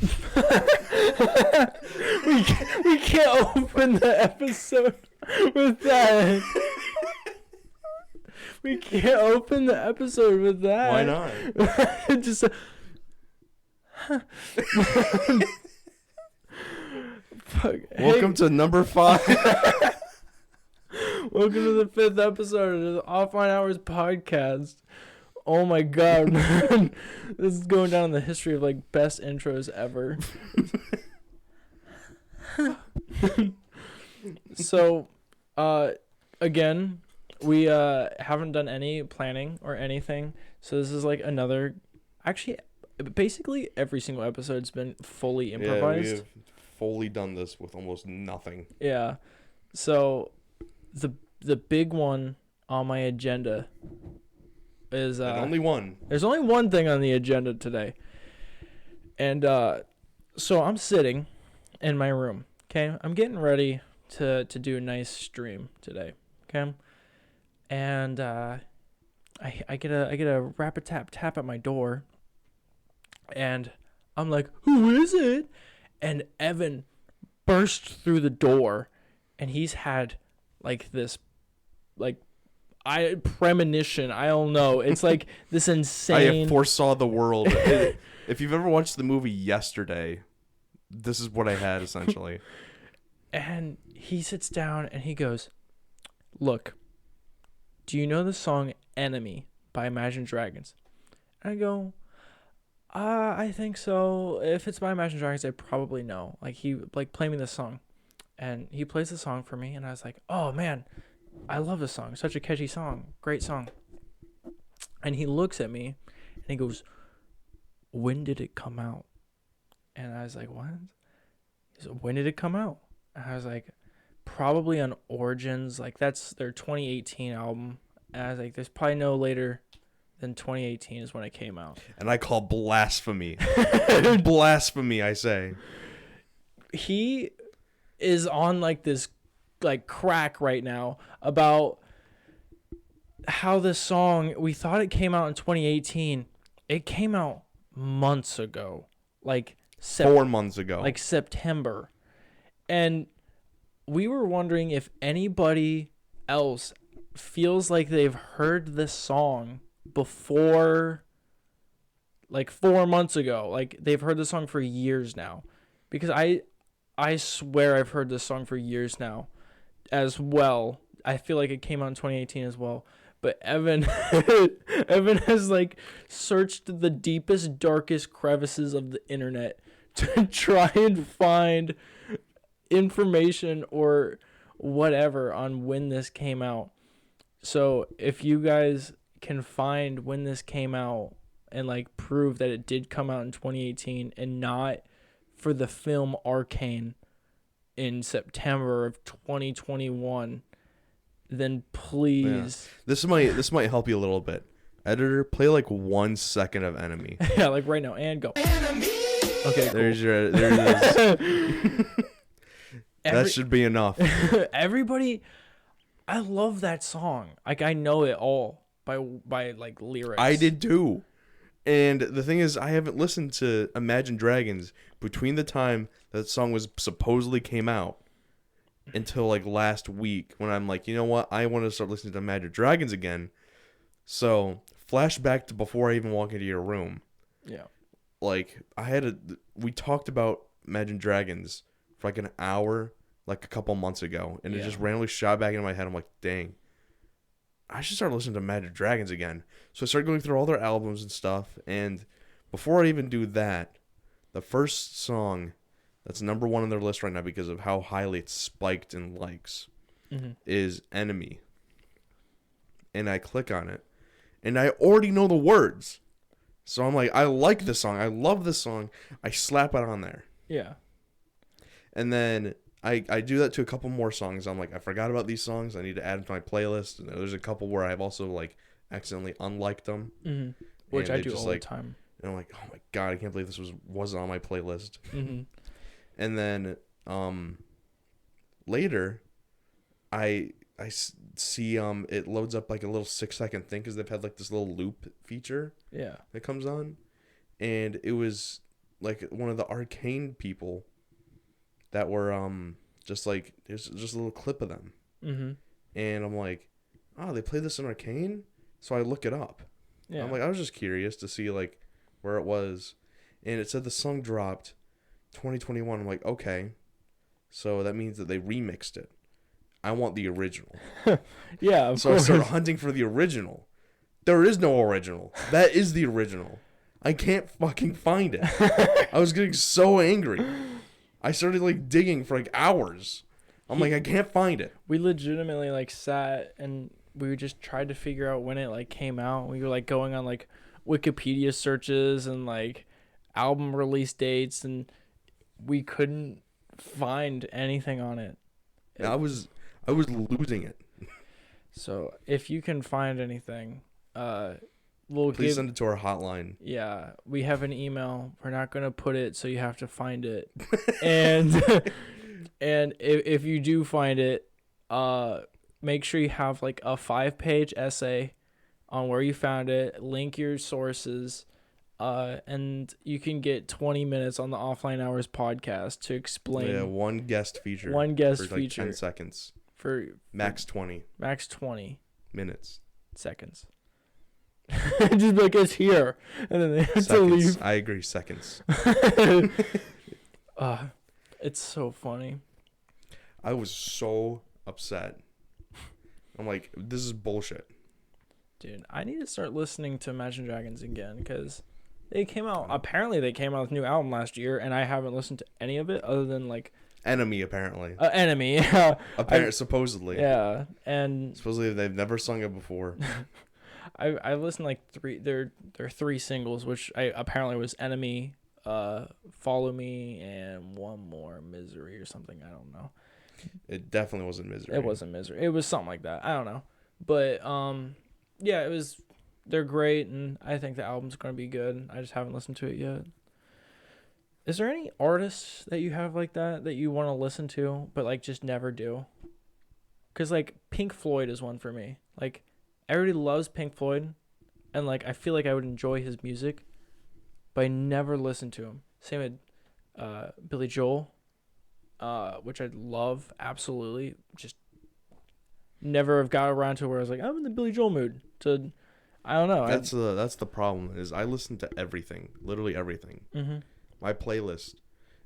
we can't open the episode with that. We can't open the episode with that. Why not? Just. Fuck. Welcome to number 5. Welcome to the 5th episode of the Offline Hours podcast. Oh my god, man. This is going down in the history of like best intros ever. So, again, we haven't done any planning or anything. So this is like another, actually, basically every single episode's been fully improvised. Yeah, we have fully done this with almost nothing. Yeah. So the big one on my agenda is And only one. There's only one thing on the agenda today. And so I'm sitting in my room, okay? I'm getting ready to do a nice stream today, okay? And I get a rapid tap at my door. And I'm like, "Who is it?" And Evan burst through the door, and he's had like this premonition. I don't know. It's like this insane. I foresaw the world. If you've ever watched the movie Yesterday, this is what I had essentially. And he sits down and he goes, "Look, do you know the song Enemy by Imagine Dragons?" And I go, I think so. If it's by Imagine Dragons, I probably know. Like, he play me this song. And he plays the song for me, and I was like, "Oh man, I love this song. Such a catchy song. Great song." And he looks at me and he goes, "When did it come out?" And I was like, "What?" He said, "When did it come out?" And I was like, "Probably on Origins. Like, that's their 2018 album." And I was like, "There's probably no later than 2018 is when it came out." And I call blasphemy. Blasphemy, I say. He is on like this like crack right now about how this song, we thought it came out in 2018. It came out months ago. Like 4 months ago. Like September. And we were wondering if anybody else feels like they've heard this song before, like 4 months ago. Like, they've heard the song for years now. Because I swear I've heard this song for years now as well. I feel like it came out in 2018 as well. But Evan has like searched the deepest, darkest crevices of the internet to try and find information or whatever on when this came out. So if you guys can find when this came out and like prove that it did come out in 2018 and not for the film Arcane in September of 2021, then please. Yeah. This might help you a little bit. Editor, play like 1 second of Enemy. Yeah, like right now, and go. Enemy! Okay, cool. There it is. That should be enough. Everybody, I love that song. Like, I know it all by like lyrics. I did too. And the thing is, I haven't listened to Imagine Dragons between the time that song was supposedly came out until like last week, when I'm like, you know what? I want to start listening to Imagine Dragons again. So flashback to before I even walk into your room. Yeah. Like, we talked about Imagine Dragons for like an hour, like a couple months ago, and it just randomly shot back into my head. I'm like, dang, I should start listening to Imagine Dragons again. So I started going through all their albums and stuff, and before I even do that, the first song that's number 1 on their list right now because of how highly it's spiked in likes is Enemy. And I click on it, and I already know the words. So I'm like, I like this song. I love this song. I slap it on there. Yeah. And then I do that to a couple more songs. I'm like, I forgot about these songs. I need to add them to my playlist. And there's a couple where I've also like accidentally unliked them. Mm-hmm. Which I do all the time. And I'm like, oh my God, I can't believe this wasn't on my playlist. Mm-hmm. And then later, I see it loads up like a little 6-second thing because they've had like this little loop feature. Yeah. That comes on, and it was like one of the Arcane people that were just like there's just a little clip of them, and I'm like, oh, they played this in Arcane, so I look it up. Yeah. I'm like, I was just curious to see like where it was, and it said the song dropped 2021. I'm like, okay, so that means that they remixed it. I want the original. Yeah, of so course. I started hunting for the original. There is no original. That is the original. I can't fucking find it. I was getting so angry. I started like digging for like hours. I'm like, I can't find it. We legitimately like sat and we just tried to figure out when it like came out. We were like going on like Wikipedia searches and like album release dates, and we couldn't find anything on it. I was losing it. So if you can find anything, please send it to our hotline. Yeah, we have an email. We're not gonna put it, so you have to find it. And and if you do find it, make sure you have like a 5-page essay on where you found it. Link your sources, and you can get 20 minutes on the Offline Hours podcast to explain. Yeah, one guest feature. One guest for like feature 10 seconds. For max 20. Max 20 minutes. Seconds. Just like it's here, and then they have to leave. I agree. Seconds. It's so funny. I was so upset. I'm like, this is bullshit. Dude, I need to start listening to Imagine Dragons again, because they came out. Apparently, they came out with a new album last year, and I haven't listened to any of it other than like Enemy. Apparently. Enemy. Supposedly. Yeah, and supposedly they've never sung it before. I listened like there are 3 singles, which apparently was Enemy, Follow Me, and one more, Misery or something. I don't know. It definitely wasn't Misery. It wasn't Misery. It was something like that. I don't know. But yeah, it was. They're great, and I think the album's gonna be good. I just haven't listened to it yet. Is there any artists that you have like that you want to listen to but like just never do? Cause like Pink Floyd is one for me. Like everybody loves Pink Floyd, and like I feel like I would enjoy his music, but I never listen to him. Same with Billy Joel, which I love absolutely. Just never have got around to where I was like, I'm in the Billy Joel mood. I don't know. That's the problem is I listen to everything, literally everything. Mm-hmm. My playlist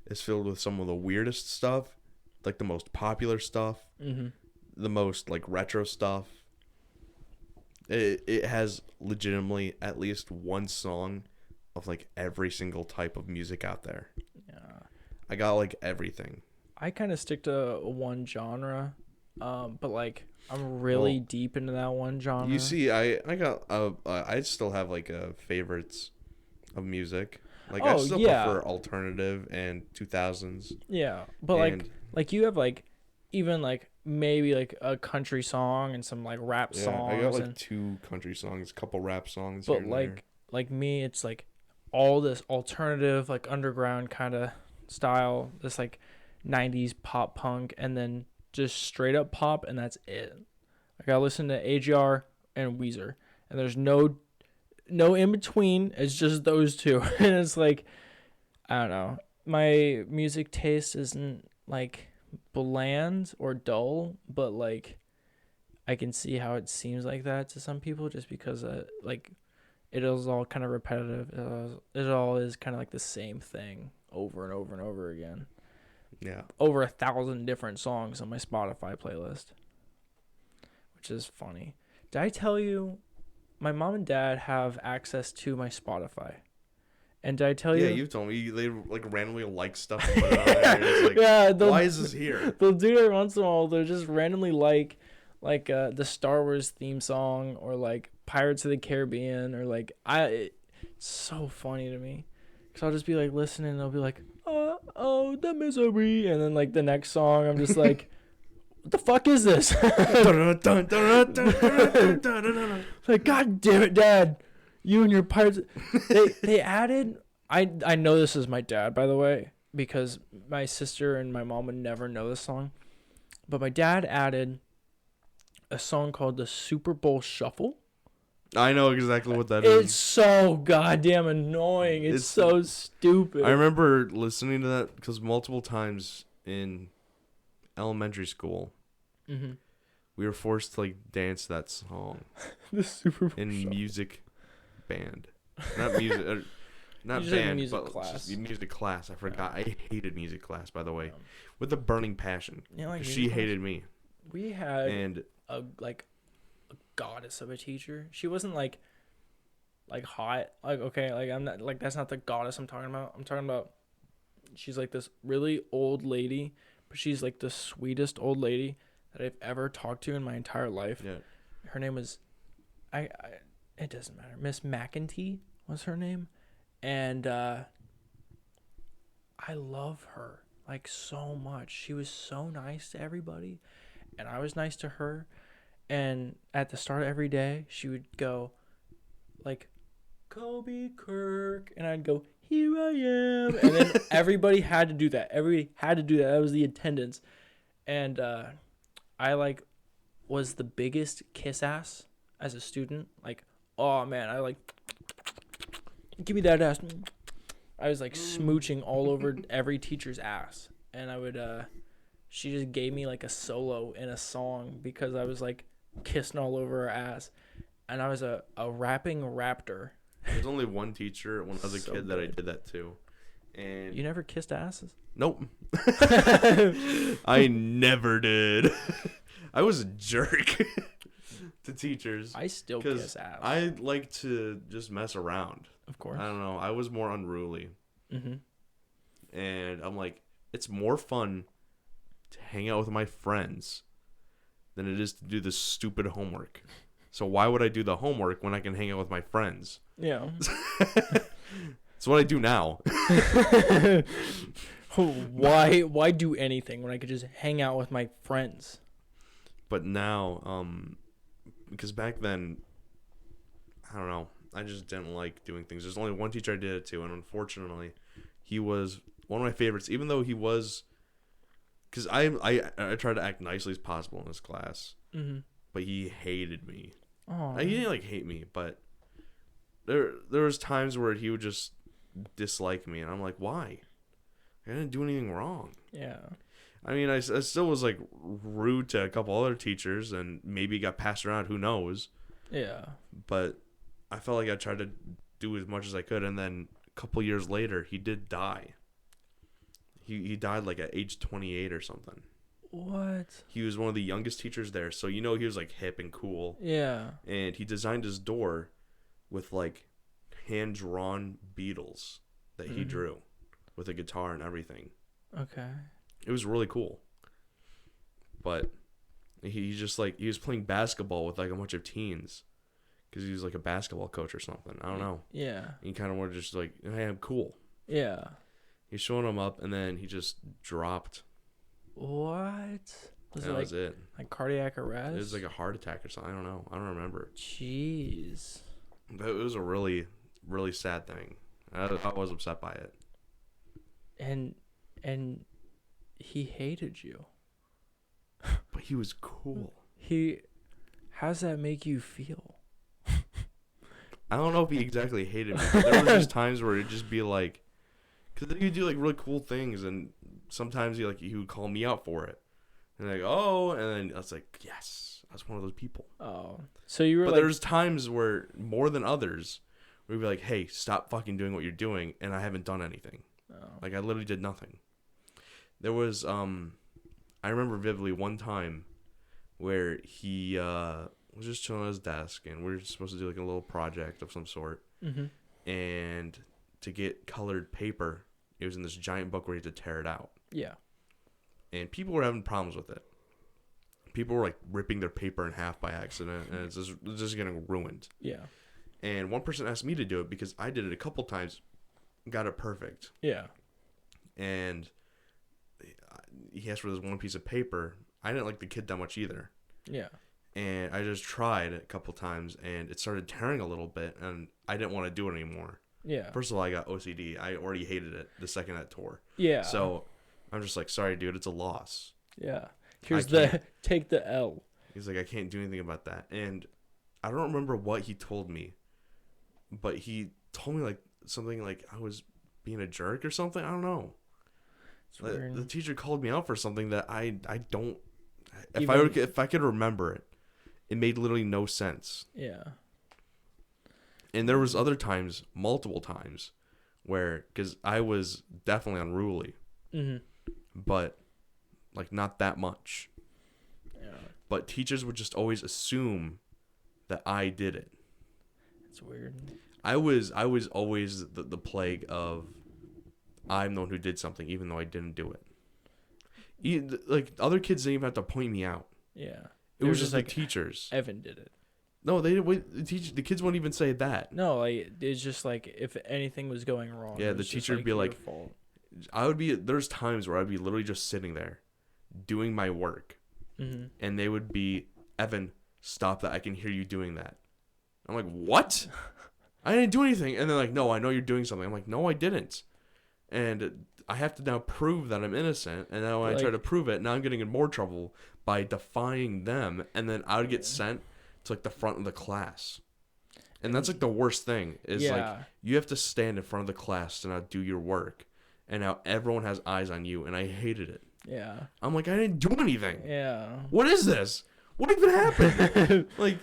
is filled with some of the weirdest stuff, like the most popular stuff, the most like retro stuff. It has legitimately at least one song of like every single type of music out there. Yeah, I got like everything. I kind of stick to one genre, but like I'm really deep into that one genre. You see, I still have like favorites of music. Like I still prefer alternative and 2000s. Yeah, but like you have like even like maybe like a country song and some like rap songs. I got like 2 country songs, a couple rap songs. But like me, it's like all this alternative like underground kind of style, this like 90s pop punk, and then just straight up pop, and that's it. Like I listen to AGR and Weezer, and there's no in between. It's just those 2. And it's like, I don't know, my music taste isn't like bland or dull, but like I can see how it seems like that to some people, just because like it is all kind of repetitive. It all is kind of like the same thing over and over and over again. Yeah, over 1,000 different songs on my Spotify playlist, which is funny. Did I tell you my mom and dad have access to my Spotify? And did I tell you? Yeah, you told me they like randomly like stuff and put it on there. It's like, yeah, why is this here? They'll do it every once in a while. They'll just randomly like the Star Wars theme song, or like Pirates of the Caribbean, or like it's so funny to me, because I'll just be like listening, and they'll be like, oh, the misery, and then like the next song, I'm just like, what the fuck is this? Like, God damn it, Dad, you and your pirates. They added. I know this is my dad, by the way, because my sister and my mom would never know this song, but my dad added a song called the Super Bowl Shuffle. I know exactly what that It's is. so goddamn annoying. It's so stupid. I remember listening to that because multiple times in elementary school, we were forced to like dance that song The Super Bowl in show. music band, not music, not You just had band, music but class. just music class. I forgot. I hated music class, by the way, Yeah. with a burning passion. You like She music class? hated me, We had and a goddess of a teacher. She wasn't like hot. Like, okay, like I'm not like, that's not the goddess I'm talking about. I'm talking about, she's like this really old lady, but she's like the sweetest old lady that I've ever talked to in my entire life. yeah, Her name was I it doesn't matter. Miss McEntee was her name. And I love her like so much. She was so nice to everybody, and I was nice to her. And at the start of every day, she would go like, Kobe Kirk, and I'd go, here I am, and then everybody had to do that. Everybody had to do that. That was the attendance. And I like was the biggest kiss ass as a student. Like, oh man, I like, give me that ass. I was like smooching all over every teacher's ass, and I would she just gave me like a solo in a song because I was like kissing all over her ass, and I was a rapping raptor. there's only one teacher when I was a So kid that I good. did that too, and You never kissed asses? nope, I never did. I was a jerk to teachers. I still Because kiss ass. I like to just mess around. Of course. I don't know. I was more unruly. Mm-hmm. And I'm like, it's more fun to hang out with my friends than it is to do this stupid homework. So why would I do the homework when I can hang out with my friends? Yeah. That's what I do now. Why do anything when I could just hang out with my friends? But now, because back then, I don't know, I just didn't like doing things. There's only one teacher I did it to, and unfortunately, he was one of my favorites, even though he was, because I tried to act nicely as possible in his class, but he hated me. Oh. He didn't like hate me, but there was times where he would just dislike me, and I'm like, why? I didn't do anything wrong. Yeah. I mean, I still was like rude to a couple other teachers, and maybe got passed around. Who knows? Yeah. But I felt like I tried to do as much as I could, and then a couple years later, he did die. He died like at age 28 or something. What? He was one of the youngest teachers there, so he was like hip and cool. Yeah. And he designed his door with like hand-drawn Beatles that he drew with a guitar and everything. Okay. It was really cool. But he just like, he was playing basketball with like a bunch of teens because he was like a basketball coach or something. I don't know. Yeah. He kind of wanted just like, hey, I'm cool. Yeah. He's showing him up, and then he just dropped. What? Was That it like, was it. like cardiac arrest? It was like a heart attack or something. I don't know. I don't remember. Jeez. But it was a really, really sad thing. I was upset by it. And he hated you. But he was cool. How's that make you feel? I don't know if he exactly hated me. But there were just times where it'd just be like, because then he'd do like really cool things, and sometimes he would call me out for it. And like, oh, and then I was like, yes, I was one of those people. Oh. So you were But like, there's times where, more than others, where we'd be like, hey, stop fucking doing what you're doing, and I haven't done anything. oh. Like, I literally did nothing. There was, I remember vividly one time where he was just chilling at his desk, and we were supposed to do like a little project of some sort. And to get colored paper, it was in this giant book where you had to tear it out. Yeah. And people were having problems with it. People were like ripping their paper in half by accident, and it's just getting ruined. Yeah. And one person asked me to do it because I did it a couple times, got it perfect. Yeah. And he asked for this one piece of paper. I didn't like the kid that much either. Yeah. And I just tried a couple times, and it started tearing a little bit, and I didn't want to do it anymore. Yeah. First of all, I got OCD. I already hated it the second it tore. Yeah. So I'm just like, sorry, dude, it's a loss. Yeah. Here's I can't. take the L. He's like, I can't do anything about that. And I don't remember what he told me, but he told me like something like I was being a jerk or something. I don't know. It's weird. The teacher called me out for something that I don't. Even, If I could remember it, it made literally no sense. yeah. And there was other times, multiple times, where because I was definitely unruly, but like not that much. Yeah. But teachers would just always assume that I did it. It's weird. I was always the plague of I'm the one who did something even though I didn't do it. Like other kids didn't even have to point me out. Yeah. It was just like the teachers. Evan did it. No, they didn't. The kids won't even say that. No, like it's just like if anything was going wrong. Yeah, the teacher would be like, fault. I would be. There's times where I'd be literally just sitting there, doing my work, and they would be, Evan, stop that! I can hear you doing that. I'm like, what? I didn't do anything. And they're like, no, I know you're doing something. I'm like, no, I didn't. And I have to now prove that I'm innocent. And now when I try to prove it, now I'm getting in more trouble by defying them. And then I would get sent to like the front of the class. And that's like the worst thing is like you have to stand in front of the class to now do your work. And now everyone has eyes on you. And I hated it. Yeah. I'm like, I didn't do anything. Yeah. What is this? What even happened? Like,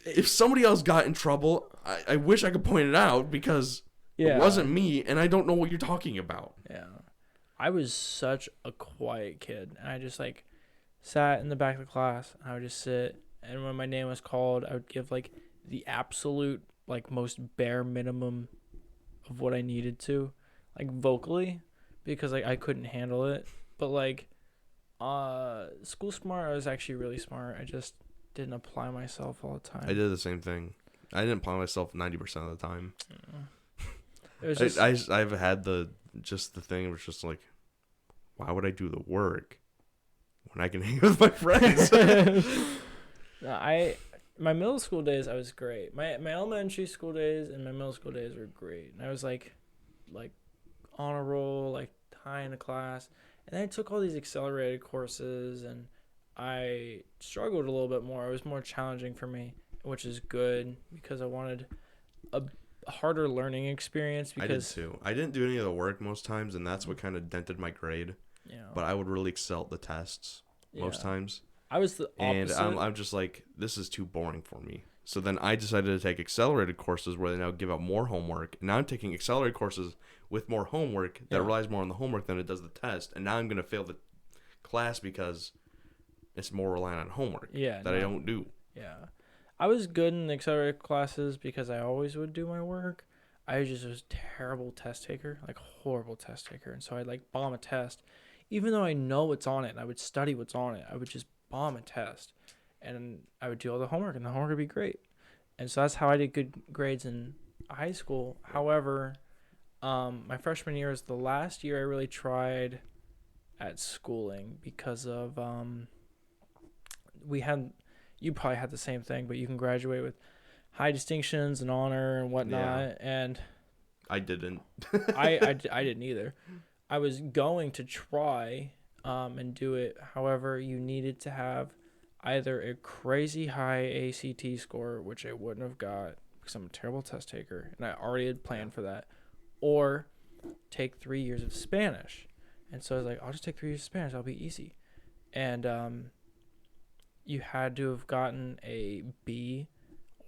if somebody else got in trouble, I wish I could point it out because it wasn't me, and I don't know what you're talking about. Yeah. I was such a quiet kid, and I just, like, sat in the back of the class, and I would just sit, and when my name was called, I would give, like, the absolute, like, most bare minimum of what I needed to, like, vocally, because, like, I couldn't handle it. But, like, school smart, I was actually really smart. I just didn't apply myself all the time. I did the same thing. I didn't apply myself 90% of the time. It was just, I've had the thing where it's just like, why would I do the work when I can hang with my friends? No, my middle school days I was great. My elementary school days and my middle school days were great. And I was like on a roll, like high in the class. And then I took all these accelerated courses and I struggled a little bit more. It was more challenging for me, which is good because I wanted a harder learning experience. Because I did too. I didn't do any of the work most times, and that's what kind of dented my grade. Yeah. But I would really excel at the tests most times. I was the opposite. And I'm just like, this is too boring for me. So then I decided to take accelerated courses where they now give out more homework. And now I'm taking accelerated courses with more homework that relies more on the homework than it does the test. And now I'm going to fail the class because it's more reliant on homework I don't do. Yeah. I was good in the accelerated classes because I always would do my work. I just was a terrible test taker, like horrible test taker. And so I'd like bomb a test. Even though I know what's on it and I would study what's on it, I would just bomb a test. And I would do all the homework and the homework would be great. And so that's how I did good grades in high school. However, my freshman year is the last year I really tried at schooling because of you probably had the same thing, but you can graduate with high distinctions and honor and whatnot. And I didn't. I didn't either. I was going to try and do it. However, you needed to have either a crazy high ACT score, which I wouldn't have got because I'm a terrible test taker, and I already had planned for that, or take 3 years of Spanish. And so I was like, I'll just take 3 years of Spanish. That'll be easy. And you had to have gotten a B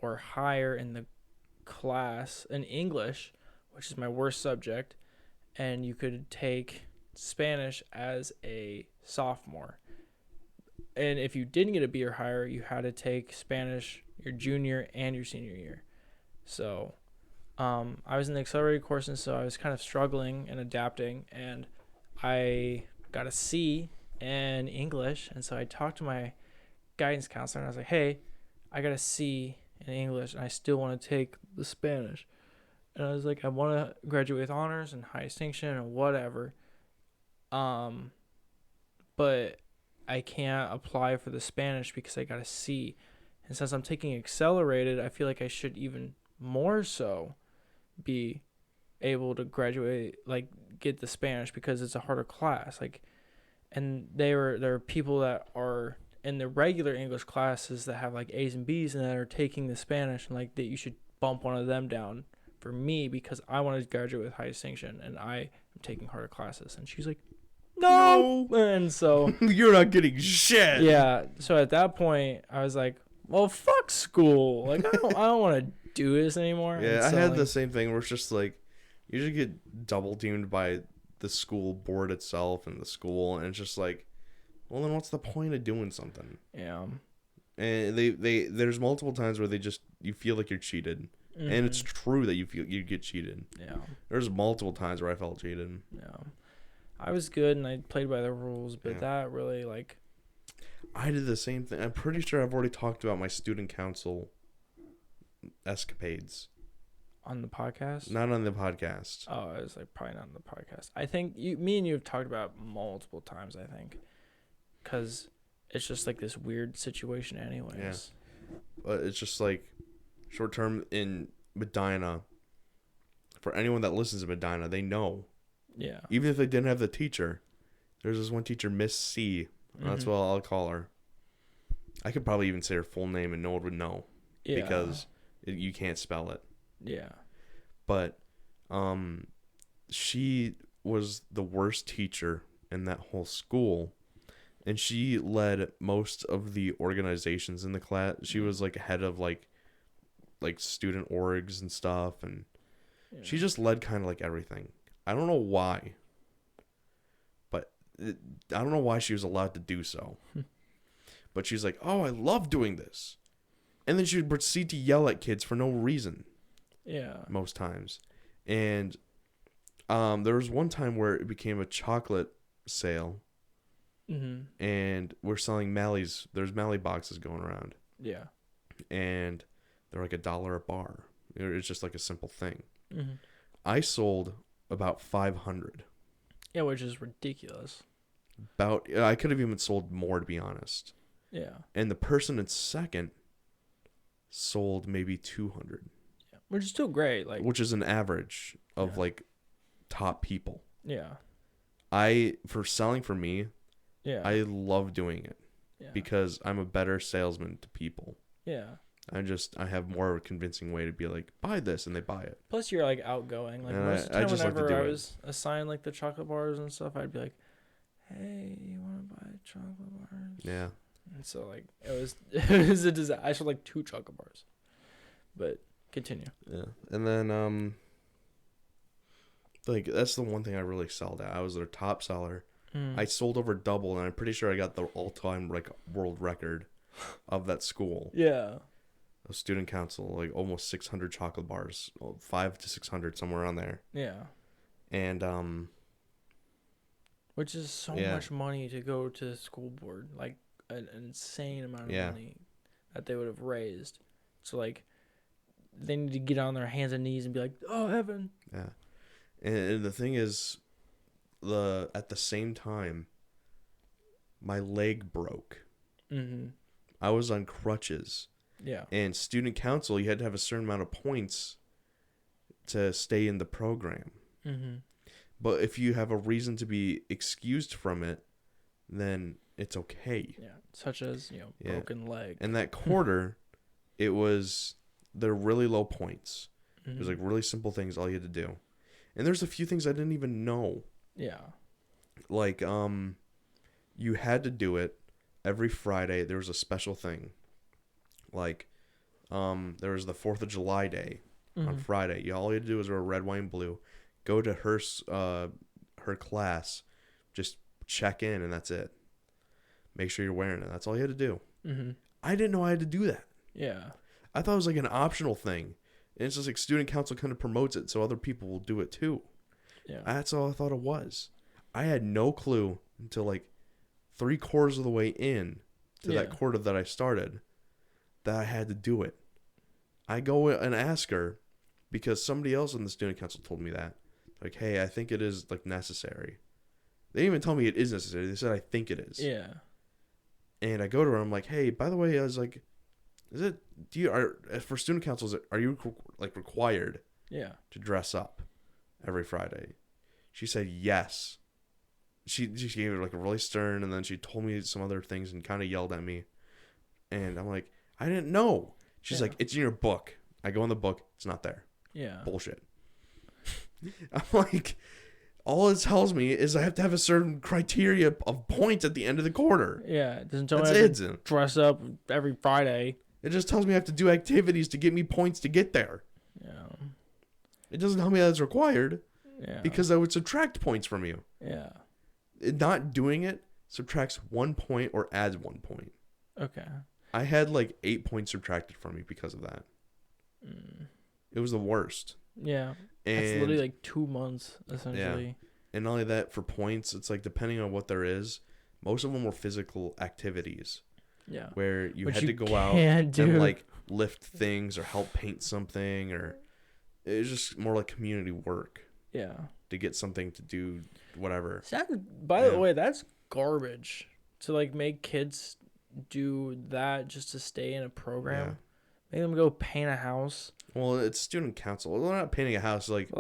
or higher in the class in English, which is my worst subject, and you could take Spanish as a sophomore. And if you didn't get a B or higher, you had to take Spanish your junior and your senior year. So I was in the accelerated course, and so I was kind of struggling and adapting, and I got a C in English. And so I talked to my guidance counselor, and I was like, hey, I got a C in English, and I still want to take the Spanish. And I was like, I want to graduate with honors and high distinction and whatever. But I can't apply for the Spanish because I got a C. And since I'm taking accelerated, I feel like I should even more so be able to graduate, like get the Spanish because it's a harder class. Like, and there are people that are in the regular English classes that have like A's and B's and that are taking the Spanish, and like that you should bump one of them down for me because I want to graduate with high distinction and I am taking harder classes. And she's like, no. And so you're not getting shit. Yeah. So at that point, I was like, well, fuck school. Like, I don't want to do this anymore. Yeah, so, I had the same thing where it's just like, you just get double teamed by the school board itself and the school, and it's just like, well, then what's the point of doing something? Yeah. And there's multiple times where you feel like you're cheated. Mm-hmm. And it's true that you feel you get cheated. Yeah. There's multiple times where I felt cheated. Yeah. I was good and I played by the rules, but that really, like... I did the same thing. I'm pretty sure I've already talked about my student council escapades. On the podcast? Not on the podcast. Oh, it was like probably not on the podcast. I think me and you have talked about it multiple times, I think. Because it's just like this weird situation anyways. Yeah. But it's just like short term in Medina. For anyone that listens to Medina, they know. Yeah. Even if they didn't have the teacher. There's this one teacher, Miss C. That's what I'll call her. I could probably even say her full name and no one would know. Yeah. Because you can't spell it. Yeah. But she was the worst teacher in that whole school. And she led most of the organizations in the class. She was like head of like student orgs and stuff. And she just led kind of like everything. I don't know why. I don't know why she was allowed to do so. But she's like, oh, I love doing this. And then she would proceed to yell at kids for no reason. Yeah. Most times. And there was one time where it became a chocolate sale. Mm-hmm. And we're selling Mally's. There's Mally boxes going around. Yeah. And they're like $1 a bar. It's just like a simple thing. Mm-hmm. I sold about 500. Yeah, which is ridiculous. I could have even sold more, to be honest. Yeah. And the person in second sold maybe 200. Yeah. Which is still great. Which is an average of like top people. Yeah. For selling for me, I love doing it. Yeah. Because I'm a better salesman to people. Yeah. I have more of a convincing way to be like, buy this, and they buy it. Plus, you're like outgoing. Like most of the time, whenever I was assigned like the chocolate bars and stuff, I'd be like, "Hey, you want to buy chocolate bars?" Yeah. And so like it was a disaster. I sold like 2 chocolate bars. But continue. Yeah, and then like that's the one thing I really excelled at. I was their top seller. I sold over double, and I'm pretty sure I got the all-time like world record of that school. Yeah. A student council, like almost 600 chocolate bars, 500 to 600, somewhere around there. Yeah. And which is so much money to go to the school board, like an insane amount of money that they would have raised. So like, they need to get on their hands and knees and be like, "Oh heaven." Yeah. And the thing is, at the same time, my leg broke. Mm-hmm. I was on crutches. Yeah. And student council, you had to have a certain amount of points to stay in the program. Mm-hmm. But if you have a reason to be excused from it, then it's okay. Yeah. Such as, broken leg. And that quarter, they're really low points. Mm-hmm. It was like really simple things, all you had to do. And there's a few things I didn't even know. Yeah. Like, you had to do it every Friday. There was a special thing. Like, there was the 4th of July day on Friday. All you had to do was wear red, white, and blue. Go to her class, just check in, and that's it. Make sure you're wearing it. That's all you had to do. Mm-hmm. I didn't know I had to do that. Yeah. I thought it was like an optional thing. And it's just like student council kind of promotes it so other people will do it too. Yeah. That's all I thought it was. I had no clue until like 3/4 of the way in to that quarter that I started that I had to do it. I go and ask her because somebody else in the student council told me that. Like, hey, I think it is like necessary. They didn't even tell me it is necessary. They said I think it is. Yeah. And I go to her. I'm like, hey, by the way, I was like, for student councils, are you like required? Yeah. To dress up every Friday? She said yes. she gave it like a really stern, and then she told me some other things and kind of yelled at me. And I'm like, I didn't know. She's like, it's in your book. I go in the book. It's not there. Yeah. Bullshit. I'm like, all it tells me is I have to have a certain criteria of points at the end of the quarter. Yeah. It doesn't tell me That's I have it. to dress up every Friday. It just tells me I have to do activities to get me points to get there. Yeah. It doesn't tell me that it's required. Yeah. Because I would subtract points from you. Yeah. Not doing it subtracts 1 point or adds 1 point. Okay. I had like 8 points subtracted from me because of that. It was the worst. Yeah. And it's literally like 2 months, essentially. Yeah. And not only that, for points, it's like depending on what there is, most of them were physical activities. Yeah. Where you Which had to go out and like lift things or help paint something, or it was just more like community work. Yeah. To get something to do, whatever. By the way, that's garbage. To like make kids do that just to stay in a program. Yeah. Make them go paint a house. Well, it's student council. They're not painting a house. Like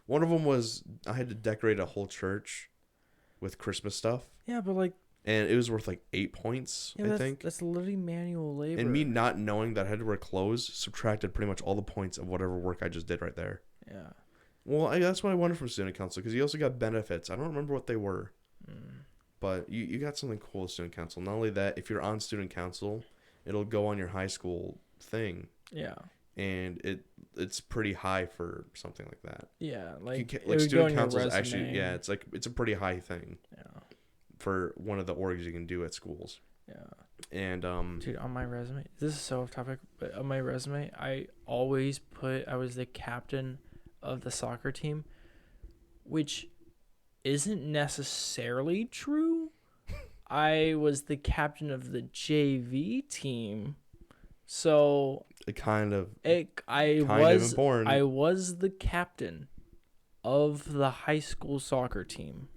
one of them was I had to decorate a whole church with Christmas stuff. Yeah, but like. And it was worth like 8 points, I think. That's literally manual labor. And me not knowing that I had to wear clothes subtracted pretty much all the points of whatever work I just did right there. Yeah. Well, that's what I wanted from student council, because you also got benefits. I don't remember what they were. But you got something cool with student council. Not only that, if you're on student council, it'll go on your high school thing. Yeah. And it's pretty high for something like that. Yeah, like student council is actually it's a pretty high thing. Yeah. For one of the orgs you can do at schools. Yeah. And dude, on my resume, this is so off topic, but on my resume, I always put I was the captain of the soccer team, which isn't necessarily true. I was the captain of the JV team. So it kind of I was the captain of the high school soccer team.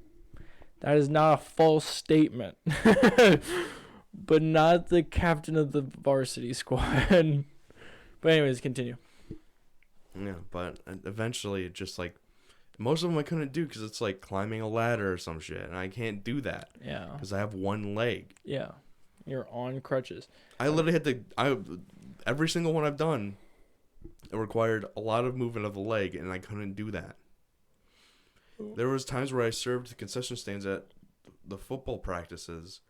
That is not a false statement. But not the captain of the varsity squad. But anyways, continue. Yeah, but eventually it just like most of them I couldn't do because it's like climbing a ladder or some shit, and I can't do that. Yeah. Because I have one leg. Yeah. You're on crutches. I literally had to every single one I've done, it required a lot of movement of the leg, and I couldn't do that. There was times where I served the concession stands at the football practices,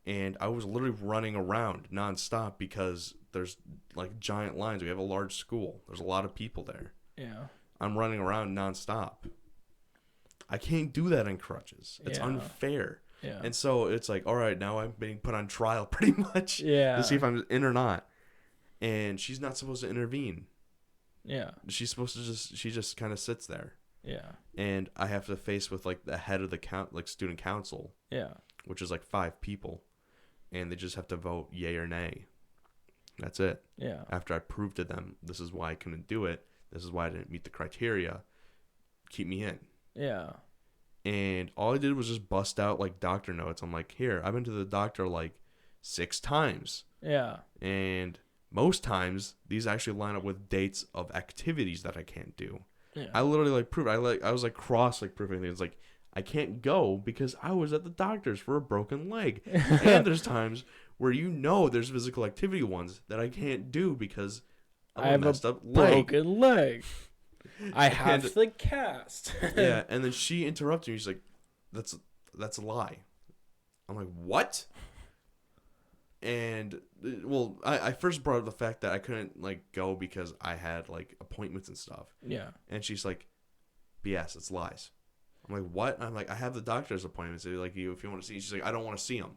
and I was literally running around nonstop because there's like giant lines. We have a large school. There's a lot of people there. Yeah. I'm running around nonstop. I can't do that in crutches. It's unfair. Yeah. And so it's like, all right, now I'm being put on trial pretty much to see if I'm in or not. And she's not supposed to intervene. Yeah. She's supposed to she just kind of sits there. Yeah. And I have to face with like the head of the student council. Yeah. Which is like 5 people. And they just have to vote yay or nay. That's it. Yeah. After I proved to them, this is why I couldn't do it. This is why I didn't meet the criteria. Keep me in. Yeah. And all I did was just bust out like doctor notes. I'm like, here, I've been to the doctor like 6 times. Yeah. And most times these actually line up with dates of activities that I can't do. Yeah. I literally like proved. I was like cross like proving things like I can't go because I was at the doctor's for a broken leg. And there's times where there's physical activity ones that I can't do because I have a broken leg. I have the cast. Yeah, and then she interrupted me. She's like, "That's a lie." I'm like, "What?" And well, I first brought up the fact that I couldn't like go because I had like appointments and stuff. Yeah. And she's like, "BS, it's lies." I'm like, "What?" I'm like, "I have the doctor's appointments. Like, if you want to see," she's like, "I don't want to see him.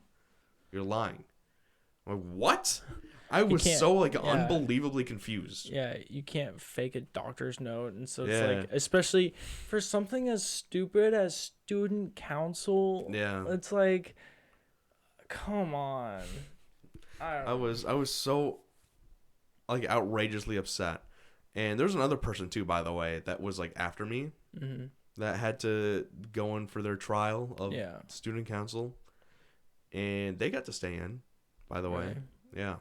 You're lying." I'm like, "What?" I was so like unbelievably confused. Yeah, you can't fake a doctor's note, and so it's like, especially for something as stupid as student council. Yeah, it's like, come on. I was so like outrageously upset, and there's another person too, by the way, that was like after me, that had to go in for their trial of student council, and they got to stay in. By the way, yeah.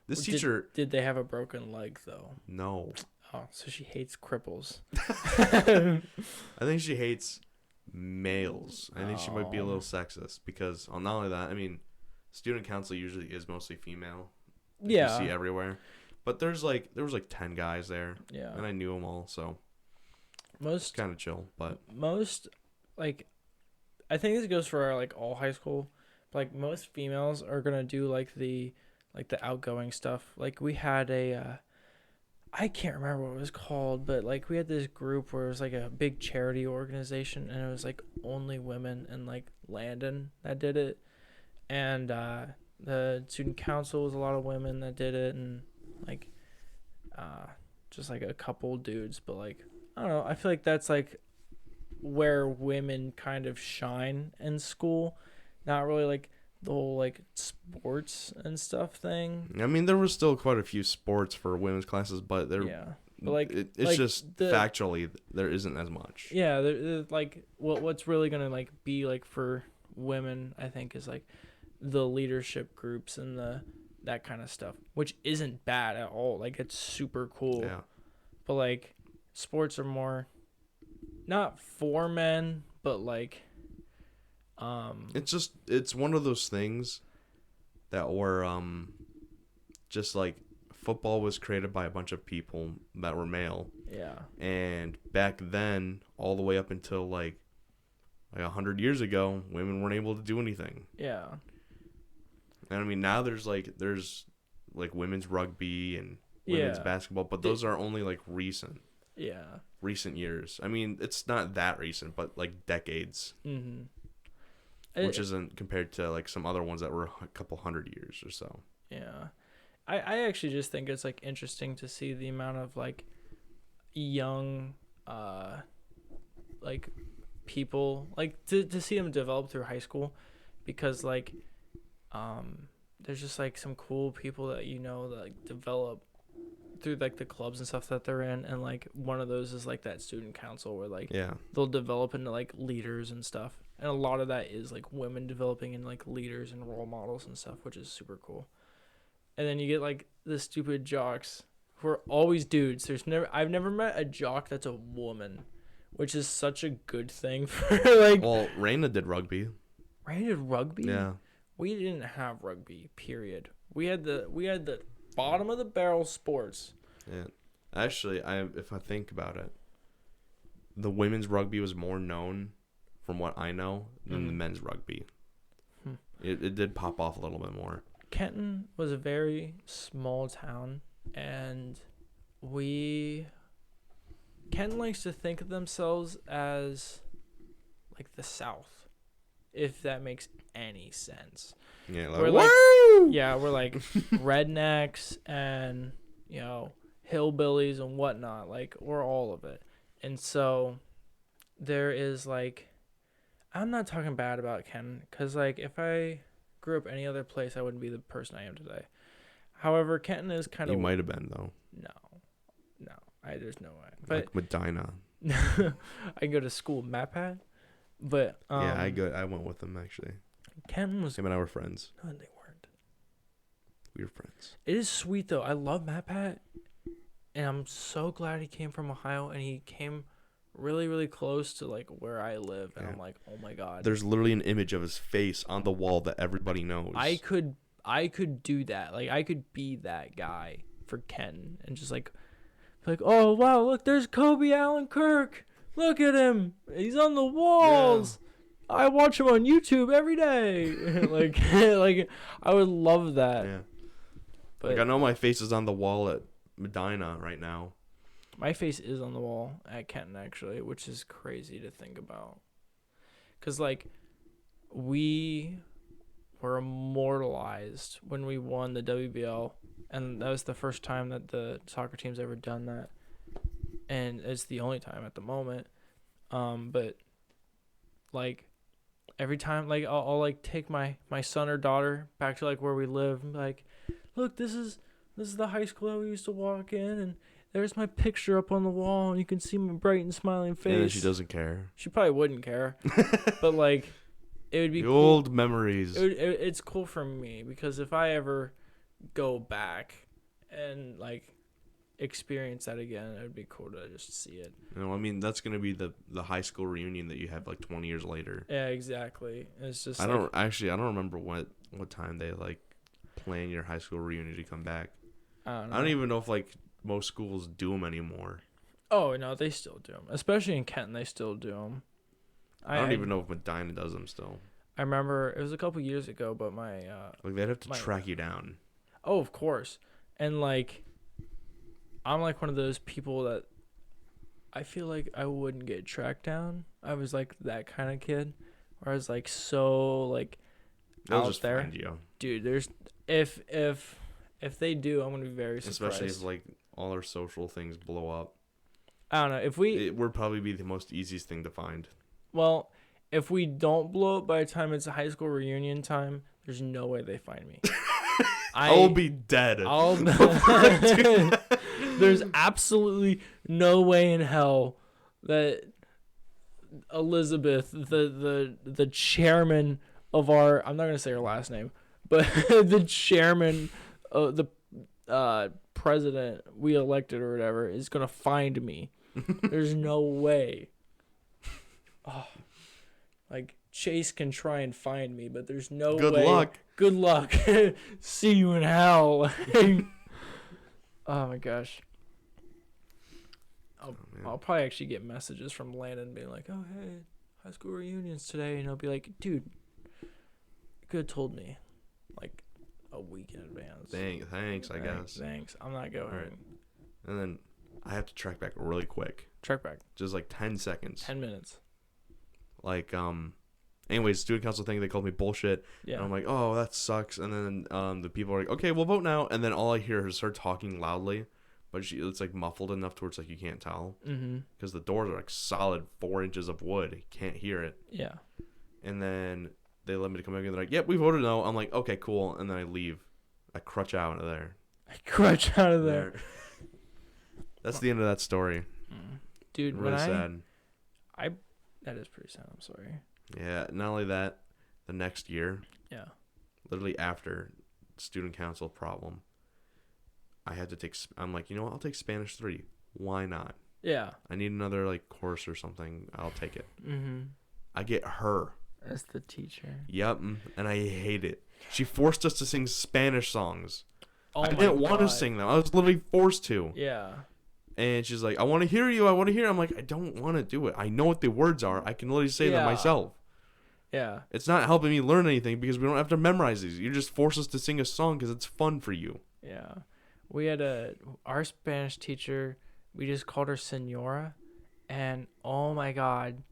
This teacher... Did they have a broken leg, though? No. Oh, so she hates cripples. I think she hates males. I think she might be a little sexist because not only that, I mean, student council usually is mostly female. Yeah. You see everywhere. But there was like 10 guys there. Yeah. And I knew them all, so most kind of chill, but most like I think this goes for like all high school. But, like most females are going to do like the outgoing stuff. Like we had a I can't remember what it was called, but like we had this group where it was like a big charity organization and it was like only women and like Landon that did it. And the student council was a lot of women that did it and like just like a couple dudes, but like I don't know, I feel like that's like where women kind of shine in school, not really like the whole like sports and stuff thing. I mean, there was still quite a few sports for women's classes, but but like it's like just factually there isn't as much. Yeah, like what's really gonna like be like for women, I think, is like the leadership groups and that kind of stuff, which isn't bad at all. Like it's super cool. Yeah. But like sports are more not for men, but like it's one of those things that were just like football was created by a bunch of people that were male. Yeah. And back then, all the way up until like 100 years ago, women weren't able to do anything. Yeah. And I mean, now there's women's rugby and women's basketball, but those are only like recent years. I mean, it's not that recent, but like decades. Mm-hmm. Which isn't compared to like some other ones that were a couple hundred years or so. Yeah. I actually just think it's like interesting to see the amount of like young like people, like to see them develop through high school, because like there's just like some cool people that that like develop through like the clubs and stuff that they're in, and like one of those is like that student council where like they'll develop into like leaders and stuff, and a lot of that is like women developing into like leaders and role models and stuff, which is super cool. And then you get like the stupid jocks who are always dudes. I've never met a jock that's a woman, which is such a good thing for like. Well, Raina did rugby. Raina did rugby? Yeah. We didn't have rugby, period. We had the bottom of the barrel sports. Yeah. Actually, if I think about it, the women's rugby was more known, from what I know, than the men's rugby. It did pop off a little bit more. Kenton was a very small town, and Kenton likes to think of themselves as like the South, if that makes any sense. Yeah, we're woo! We're like rednecks and hillbillies and whatnot. Like we're all of it, and so there is like, I'm not talking bad about Kenton, because like if I grew up any other place, I wouldn't be the person I am today. However, Kenton is kind of. You might have been though. No, there's no way. But like Medina. I can go to school, MatPat. But I went with them actually. Kenton was. Him and I were friends. No, they weren't. We were friends. It is sweet though. I love MatPat, and I'm so glad he came from Ohio, and he came really, really close to like where I live, and I'm like, oh my god. There's literally an image of his face on the wall that everybody knows. I could do that. Like I could be that guy for Kenton, and just like, oh wow, look, there's Kobe Allen Kirk. Look at him. He's on the walls. Yeah. I watch him on YouTube every day. like I would love that. Yeah. But like I know my face is on the wall at Medina right now. My face is on the wall at Kenton actually, which is crazy to think about. 'Cause like we were immortalized when we won the WBL, and that was the first time that the soccer team's ever done that. And it's the only time at the moment. But like every time, like I'll like take my son or daughter back to like where we live and be like, look, this is the high school that we used to walk in, and there's my picture up on the wall, and you can see my bright and smiling face. And she doesn't care. She probably wouldn't care, but like it would be the cool. Old memories. It's cool for me, because if I ever go back and like experience that again. It would be cool to just see it. I mean, that's gonna be the high school reunion that you have like 20 years later. Yeah, exactly. It's just I don't remember what time they like plan your high school reunion to come back. I don't even know if like most schools do them anymore. Oh no, they still do them. Especially in Kenton, they still do them. I don't even know if Medina does them still. I remember it was a couple years ago, but my like they'd have to track you down. Oh, of course. And like I'm like one of those people that I feel like I wouldn't get tracked down. I was like that kind of kid where I was like so like They'll out just there. find you. Dude, there's if they do, I'm gonna be very surprised. Especially if like all our social things blow up. I don't know. It would probably be the most easiest thing to find. Well, if we don't blow up by the time it's a high school reunion time, there's no way they find me. I'll be dead. There's absolutely no way in hell that Elizabeth, the chairman of our, I'm not gonna say her last name, but the chairman, the president we elected or whatever, is gonna find me. There's no way. Oh, like Chase can try and find me, but there's no way. Good luck. Good luck. See you in hell. Oh my gosh. I'll probably actually get messages from Landon being like, "Oh hey, high school reunions today," and I'll be like, "Dude, you could have told me like a week in advance." Thanks, I guess. Thanks. I'm not going. All right. And then I have to track back really quick. Track back. Just like 10 seconds. 10 minutes. Like anyways, student council thing, they called me bullshit. Yeah. And I'm like, oh, that sucks. And then the people are like, okay, we'll vote now. And then all I hear is her talking loudly, but it's like muffled enough to where it's like you can't tell. Because the doors are like solid 4 inches of wood. You can't hear it. Yeah. And then they let me to come back and they're like, yep, we voted no. I'm like, okay, cool. And then I leave. I crutch out of there. That's the end of that story. Dude, really sad. That is pretty sad. I'm sorry. Yeah, not only that, the next year, yeah, literally after student council problem, I had to take. I'm like, you know what? I'll take Spanish 3. Why not? Yeah. I need another like course or something. I'll take it. I get her as the teacher. Yep, and I hate it. She forced us to sing Spanish songs. Oh I didn't want to sing them. I was literally forced to. Yeah. And she's like, I want to hear you. I want to hear. I'm like, I don't want to do it. I know what the words are. I can literally say them myself. Yeah. It's not helping me learn anything because we don't have to memorize these. You just force us to sing a song because it's fun for you. Yeah. We had our Spanish teacher, we just called her Senora. And oh my God,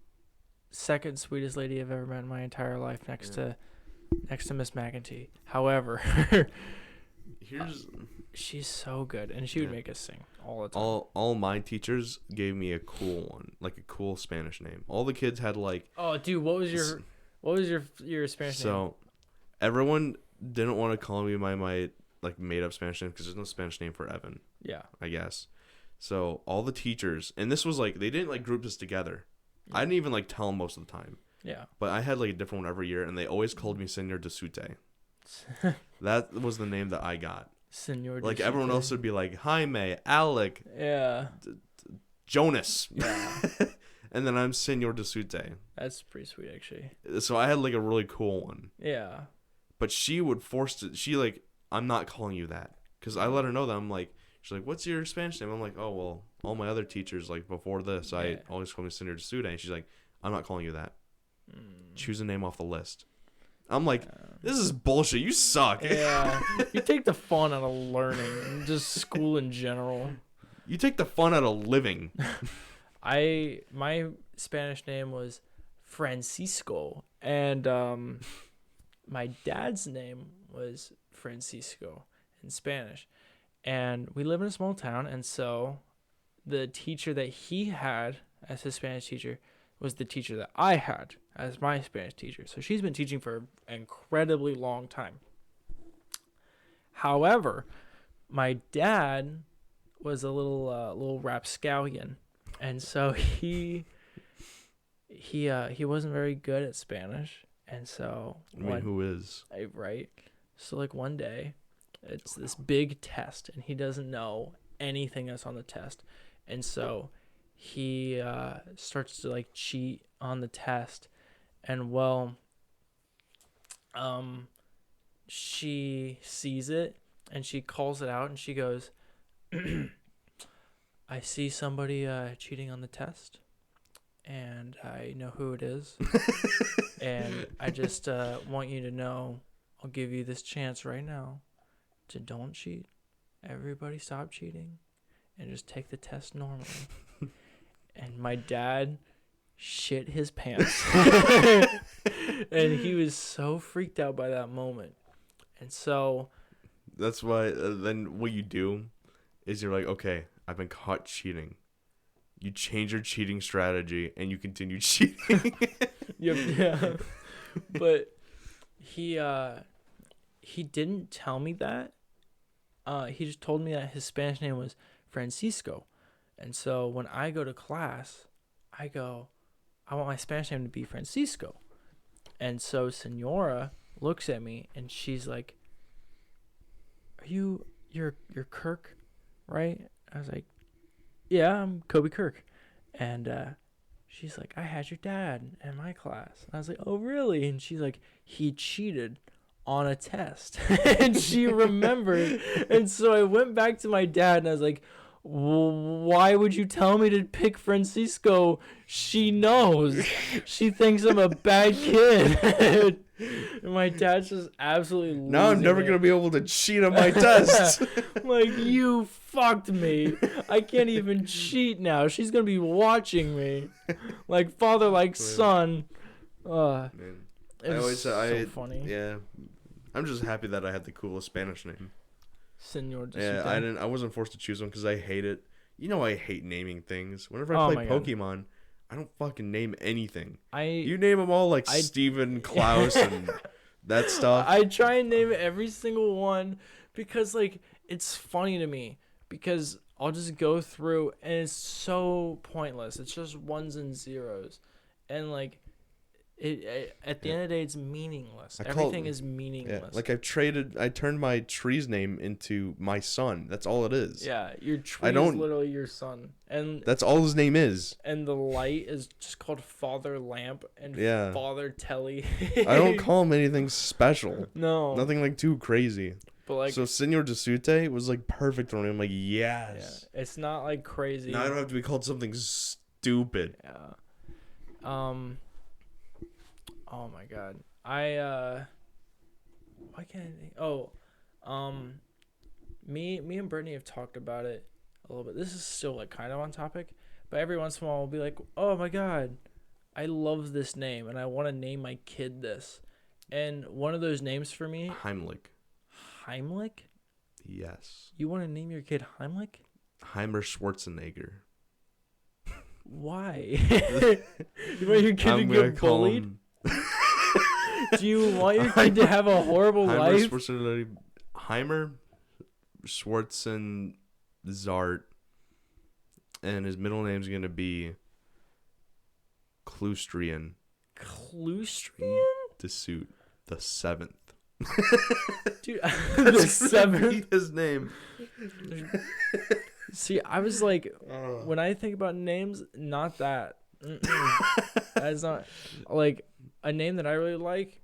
second sweetest lady I've ever met in my entire life next to Miss McEntee. However, she's so good, and she would make us sing all the time. All my teachers gave me a cool one, like a cool Spanish name. All the kids had like. Oh, dude, what was your Spanish name? So, everyone didn't want to call me my like made up Spanish name because there's no Spanish name for Evan. Yeah. I guess. So all the teachers, and this was like they didn't like group us together. Yeah. I didn't even like tell them most of the time. Yeah. But I had like a different one every year, and they always called me Senor de Sute. That was the name that I got. Senor de Like everyone else would be like Jaime, Alec. Yeah. Jonas. Yeah. And then I'm Senor de Sute. That's pretty sweet, actually. So I had like a really cool one. Yeah. But she would force it. She like, I'm not calling you that, because I let her know that I'm like. She's like, what's your Spanish name? I'm like, oh, well, all my other teachers, like, before this, I always call me Senor de Sute. And she's like, I'm not calling you that. Choose a name off the list. I'm like, this is bullshit. You suck. Yeah. You take the fun out of learning, just school in general. You take the fun out of living. My Spanish name was Francisco. And my dad's name was Francisco in Spanish. And we live in a small town, and so the teacher that he had as his Spanish teacher was the teacher that I had as my Spanish teacher. So she's been teaching for an incredibly long time. However, my dad was a little rapscallion, and so he wasn't very good at Spanish, and so who is? Right. So like one day, it's this big test, and he doesn't know anything that's on the test. And so he starts to like cheat on the test, and she sees it and she calls it out and she goes, I see somebody cheating on the test, and I know who it is. And I just want you to know, I'll give you this chance right now to don't cheat. Everybody stop cheating and just take the test normally. And my dad shit his pants. And he was so freaked out by that moment. And so that's why then what you do is you're like, okay, I've been caught cheating. You change your cheating strategy and you continue cheating. Yeah. But he didn't tell me that. He just told me that his Spanish name was Francisco. And so when I go to class, I go, I want my Spanish name to be Francisco. And so Senora looks at me and she's like, you're Kirk, right? I was like, yeah, I'm Kobe Kirk. And she's like, I had your dad in my class. And I was like, oh, really? And she's like, he cheated on a test. And she remembered. And so I went back to my dad and I was like, why would you tell me to pick Francisco? She knows. She thinks I'm a bad kid. And my dad's just absolutely losing now I'm never going to be able to cheat on my tests. Like, you fucked me. I can't even cheat now. She's going to be watching me. Like father, like son. Man. It was so funny. Yeah. I'm just happy that I had the coolest Spanish name. Senor de Yeah, Sute. I wasn't forced to choose one because I hate it. You know I hate naming things. Whenever I play Pokemon, I don't fucking name anything. You name them all like Steven, Klaus, and that stuff. I try and name every single one because like it's funny to me because I'll just go through and it's so pointless. It's just ones and zeros, and like at the end of the day, it's meaningless. Everything is meaningless. Yeah, like I turned my tree's name into my son. That's all it is. Yeah, your tree is literally your son, and that's all his name is. And the light is just called Father Lamp and Father Telly. I don't call him anything special. No, nothing like too crazy. But like, so Senor de Sute was like perfect for me. I'm like, yes. Yeah, it's not like crazy. Now I don't have to be called something stupid. Yeah. Oh my god. Why can't I think? Oh, me and Brittany have talked about it a little bit. This is still like kind of on topic, but every once in a while we'll be like, oh my god, I love this name and I want to name my kid this. And one of those names for me, Heimlich. Heimlich? Yes. You want to name your kid Heimlich? Heimer Schwarzenegger. Why? You want your kid to get bullied? Do you want your kid to have a horrible life? Heimer Schwartzenzart, and his middle name's gonna be Clustrian. Clustrian? Desuit, the 7th. Dude, the 7th. His name. See, I was like, when I think about names, not that. That's not like a name that I really like.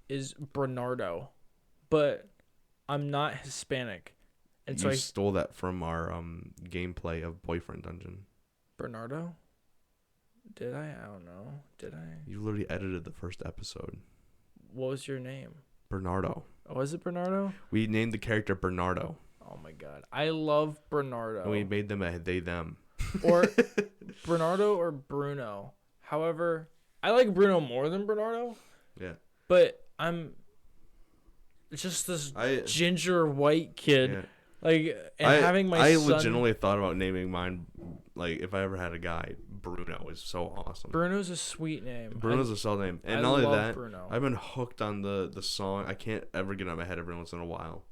Is Bernardo, but I'm not Hispanic, and so I stole that from our gameplay of Boyfriend Dungeon. Bernardo? Did I? I don't know. Did I? You literally edited the first episode. What was your name? Bernardo. Oh, was it Bernardo? We named the character Bernardo. Oh my god, I love Bernardo. And we made them a they them. Or Bernardo or Bruno. However, I like Bruno more than Bernardo. Yeah. But it's just this ginger white kid. Yeah. Like, and having my son. I legitimately thought about naming mine, like, if I ever had a guy, Bruno is so awesome. Bruno's a sweet name. Bruno's a solid name. And not only that, Bruno. I've been hooked on the song. I can't ever get out of my head every once in a while.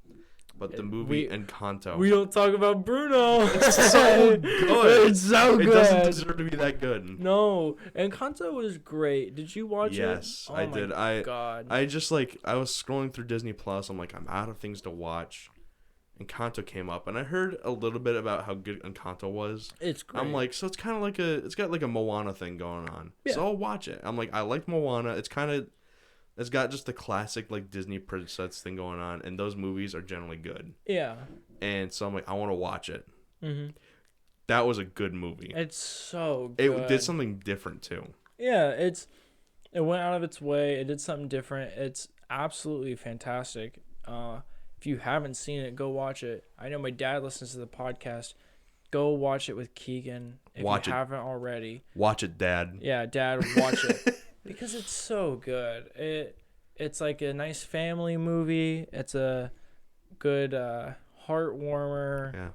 But the movie Encanto. We don't talk about Bruno. It's so good. It's so good. It doesn't deserve to be that good. No. Encanto was great. Did you watch it? Yes, I did. God. I just like, I was scrolling through Disney Plus. I'm like, I'm out of things to watch. Encanto came up, and I heard a little bit about how good Encanto was. It's great. I'm like, so it's kind of like it's got like a Moana thing going on. Yeah. So I'll watch it. I'm like, I like Moana. It's got just the classic like Disney princess thing going on, and those movies are generally good. Yeah. And so I'm like, I want to watch it. Mm-hmm. That was a good movie. It's so good. It did something different too. Yeah, it went out of its way. It did something different. It's absolutely fantastic. If you haven't seen it, go watch it. I know my dad listens to the podcast. Go watch it with Keegan if you haven't already. Watch it, Dad. Yeah, Dad, watch it because it's so good. It's like a nice family movie. It's a good heart warmer. Yeah.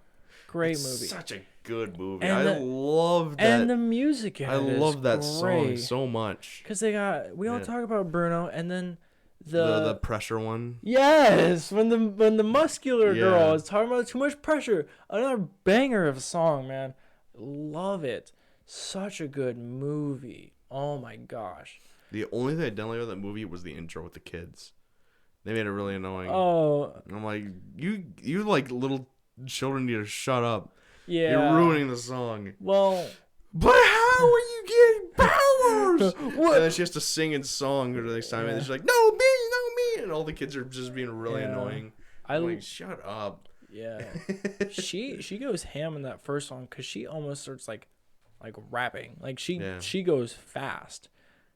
Great movie. Such a good movie. And I love that. And the music in it is love that great. song so much. Because we all talk about Bruno, and then the pressure one. Yes, when the muscular girl is talking about too much pressure. Another banger of a song, man. Love it. Such a good movie. Oh my gosh. The only thing I didn't like about that movie was the intro with the kids. They made it really annoying. Oh. I'm like, you like little children need to shut up. Yeah. You're ruining the song. Well. But how are you getting powers? What? And then she has to sing in song the next time, and she's like, "No me, no me," and all the kids are just being really annoying. I'm like, shut up. Yeah. she goes ham in that first song because she almost starts like rapping. Like she goes fast.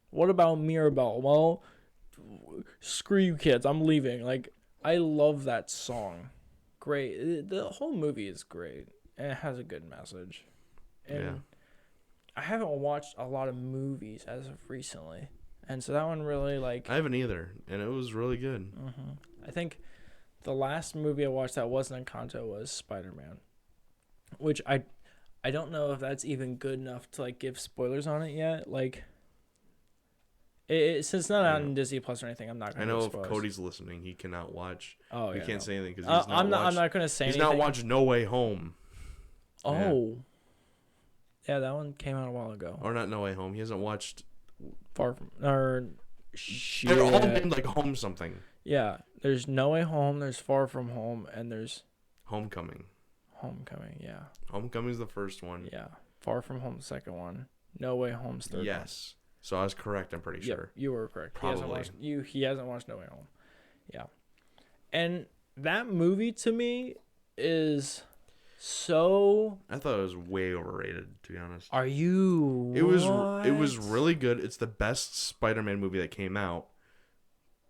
What about Mirabelle? Well, screw you kids, I'm leaving. Like, I love that song. Great. The whole movie is great, and it has a good message. And I haven't watched a lot of movies as of recently, and so that one really I haven't either, and it was really good. Mm-hmm. I think the last movie I watched that wasn't Encanto was Spider-Man, which I don't know if that's even good enough to like give spoilers on it yet. Like, since it's not out on Disney Plus or anything, I'm not going to. I know if Cody's listening, he cannot watch. Oh, he yeah, can't say anything because he's not. I'm not going to say anything. He's not watched No Way Home. Oh. Yeah, that one came out a while ago. Or not No Way Home. He hasn't watched Far From or They're all named like Home something. Yeah, there's No Way Home, there's Far From Home, and there's Homecoming. Yeah. Homecoming's the first one. Yeah. Far From Home, the second one. No Way Home's third one. Yes. So I was correct, I'm pretty sure. You were correct. Probably. He hasn't watched No Way Home. Yeah. And that movie to me is so... I thought it was way overrated, to be honest. Are you... It was really good. It's the best Spider-Man movie that came out,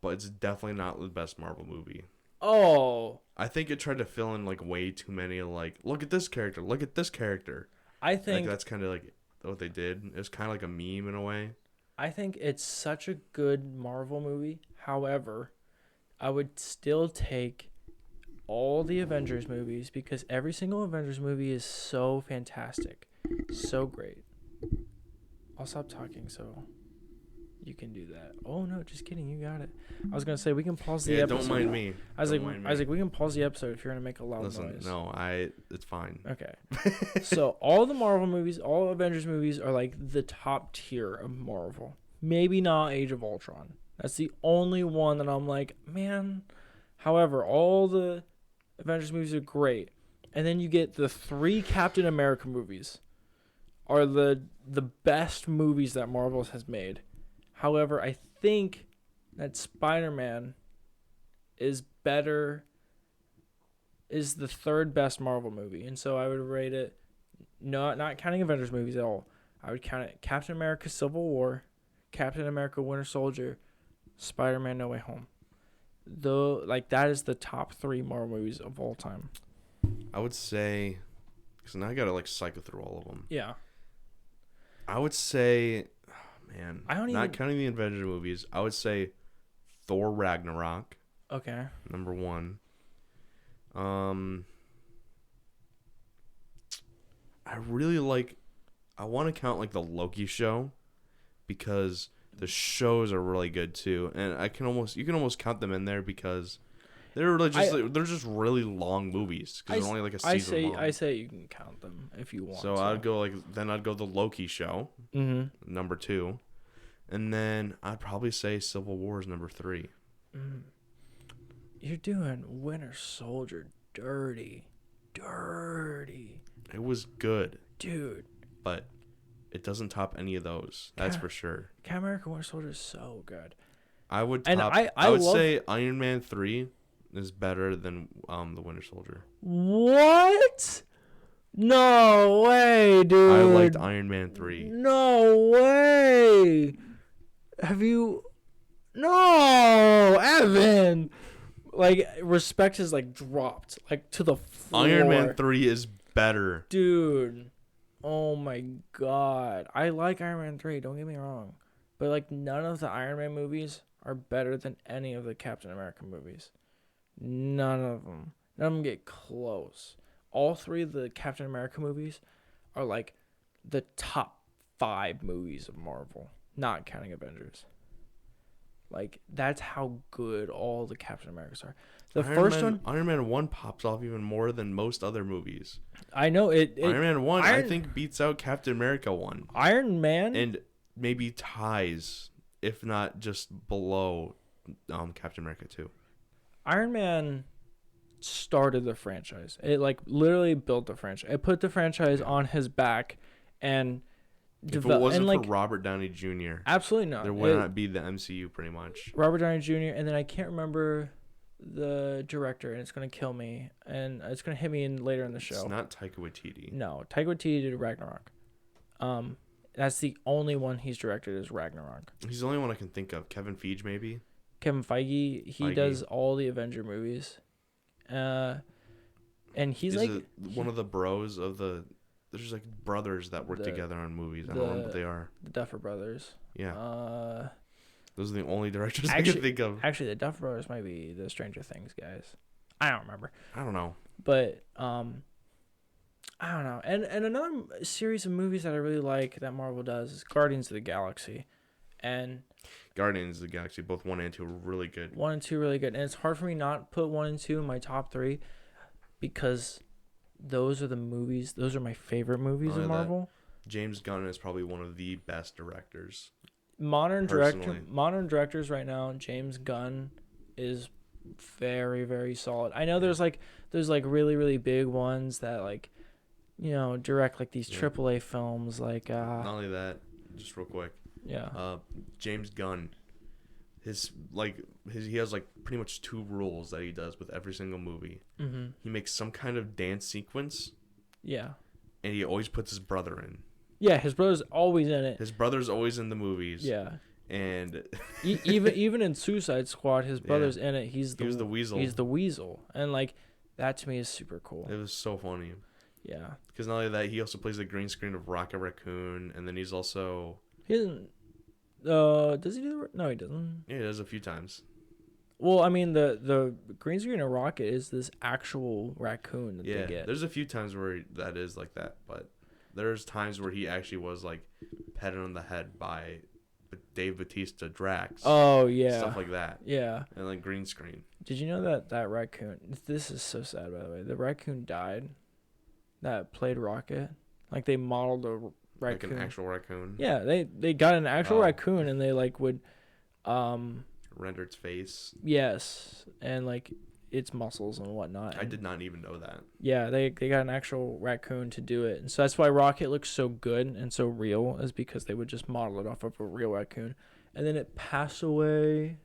but it's definitely not the best Marvel movie. Oh. I think it tried to fill in like way too many like, look at this character, look at this character. I think like, that's kind of like what they did. It was kind of like a meme in a way. I think it's such a good Marvel movie. However, I would still take all the Avengers movies because every single Avengers movie is so fantastic, so great. I'll stop talking so you can do that. Oh no, just kidding. You got it. I was gonna say we can pause the episode. Don't mind me. I was like, we can pause the episode if you're gonna make a loud noise. No, it's fine. Okay. So all the Marvel movies, all Avengers movies are like the top tier of Marvel. Maybe not Age of Ultron. That's the only one that I'm like, man. However, all the Avengers movies are great. And then you get the 3 Captain America movies are the best movies that Marvel has made. However, I think that Spider-Man is the third best Marvel movie. And so I would rate it, not counting Avengers movies at all. I would count it Captain America Civil War, Captain America Winter Soldier, Spider-Man No Way Home. Though, like, that is the top 3 Marvel movies of all time. I would say, because now I got to like cycle through all of them. Yeah. I would say... Man, not counting the Avengers movies, I would say Thor Ragnarok. Okay. Number 1. I really like... I want to count like the Loki show because the shows are really good too, and you can almost count them in there because they're really just they're just really long movies because they're only like a season long. I say you can count them if you want. So I'd go the Loki show, number 2, and then I'd probably say Civil War is number 3. You're doing Winter Soldier dirty. It was good, Dude. but it doesn't top any of those. That's for sure. Captain America Winter Soldier is so good. I would And top. I would say Iron Man 3 is better than the Winter Soldier. What? No way, dude. I liked Iron Man 3. No way. Have you? No, Evan. Like, respect is like dropped like to the floor. Iron Man 3 is better. Dude. Oh my god. I like Iron Man 3, don't get me wrong. But like none of the Iron Man movies are better than any of the Captain America movies. None of them. None of them get close. All three of the Captain America movies are like the top 5 movies of Marvel, not counting Avengers. Like, that's how good all the Captain Americas are. Iron Man 1 pops off even more than most other movies. I know it. Iron Man 1, I think, beats out Captain America 1. Iron Man? And maybe ties, if not just below Captain America 2. Iron Man started the franchise. It like literally built the franchise. It put the franchise on his back, and if it wasn't for Robert Downey Jr., absolutely not. There would not be the MCU, pretty much. Robert Downey Jr. And then I can't remember the director, and it's gonna kill me, and it's gonna hit me later in the show. It's not Taika Waititi. No, Taika Waititi did Ragnarok. That's the only one he's directed is Ragnarok. He's the only one I can think of. Kevin Feige, maybe. Kevin Feige, he does all the Avenger movies. And he's one of the bros of the. There's like brothers that work together on movies. I don't remember what they are. The Duffer Brothers. Yeah. Those are the only directors I can think of. Actually, the Duffer Brothers might be the Stranger Things guys. I don't remember. I don't know. But I don't know. And another series of movies that I really like that Marvel does is Guardians of the Galaxy. And Guardians of the Galaxy, both 1 and 2 are really good. 1 and 2 really good. And it's hard for me not put 1 and 2 in my top 3 because those are the movies. Those are my favorite movies of Marvel. James Gunn is probably one of the best directors. Modern directors right now, James Gunn is very, very solid. I know there's really, really big ones that like, you know, direct like these AAA films like not only that, just real quick. Yeah. James Gunn, he has like pretty much 2 rules that he does with every single movie. Mm-hmm. He makes some kind of dance sequence. Yeah. And he always puts his brother in. Yeah, his brother's always in it. His brother's always in the movies. Yeah. And even in Suicide Squad, his brother's in it. He was the weasel. He's the weasel, and like that to me is super cool. It was so funny. Yeah. Because not only that, he also plays the green screen of Rocket Raccoon, and then he's also. He doesn't. Does he do? No, he doesn't. Yeah, he does a few times. Well, I mean, the green screen of Rocket is this actual raccoon that they get. There's a few times where that is like that, but there's times where he actually was like petted on the head by Dave Bautista Drax. Oh, yeah. Stuff like that. Yeah. And like green screen. Did you know that raccoon, this is so sad, by the way, the raccoon died that played Rocket? Like, they modeled a raccoon. Like an actual raccoon? Yeah, they got an actual raccoon, and they, like, would... render its face? Yes, and, like, its muscles and whatnot. I did not even know that. Yeah, they got an actual raccoon to do it. And so that's why Rocket looks so good and so real, is because they would just model it off of a real raccoon. And then it passed away,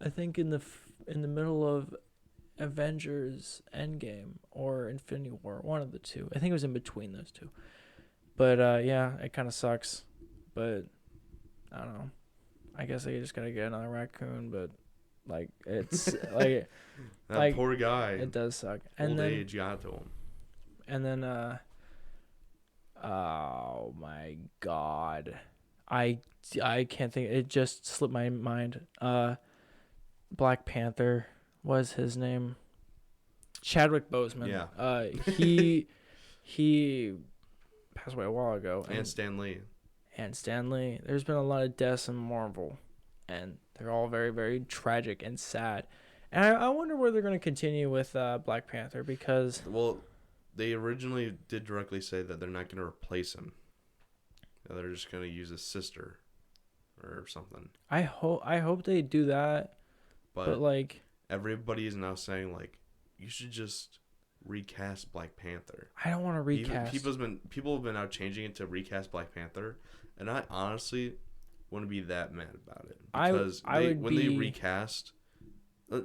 I think, in the middle of Avengers Endgame or Infinity War, one of the two. I think it was in between those two. But yeah, it kind of sucks. But I don't know. I guess they just gotta get another raccoon, but like it's like that poor guy. It does suck. Old age got to him. And then oh my god, I can't think. It just slipped my mind. Black Panther was his name. Chadwick Boseman. Yeah. He passed away a while ago. And Stan Lee. There's been a lot of deaths in Marvel, and they're all very, very tragic and sad. And I wonder where they're going to continue with Black Panther, because... Well, they originally did directly say that they're not going to replace him. They're just going to use his sister or something. I hope they do that, but like... Everybody is now saying, like, you should just recast Black Panther. I don't want to recast. People have been out changing it to recast Black Panther, and I honestly wouldn't be that mad about it because they recast,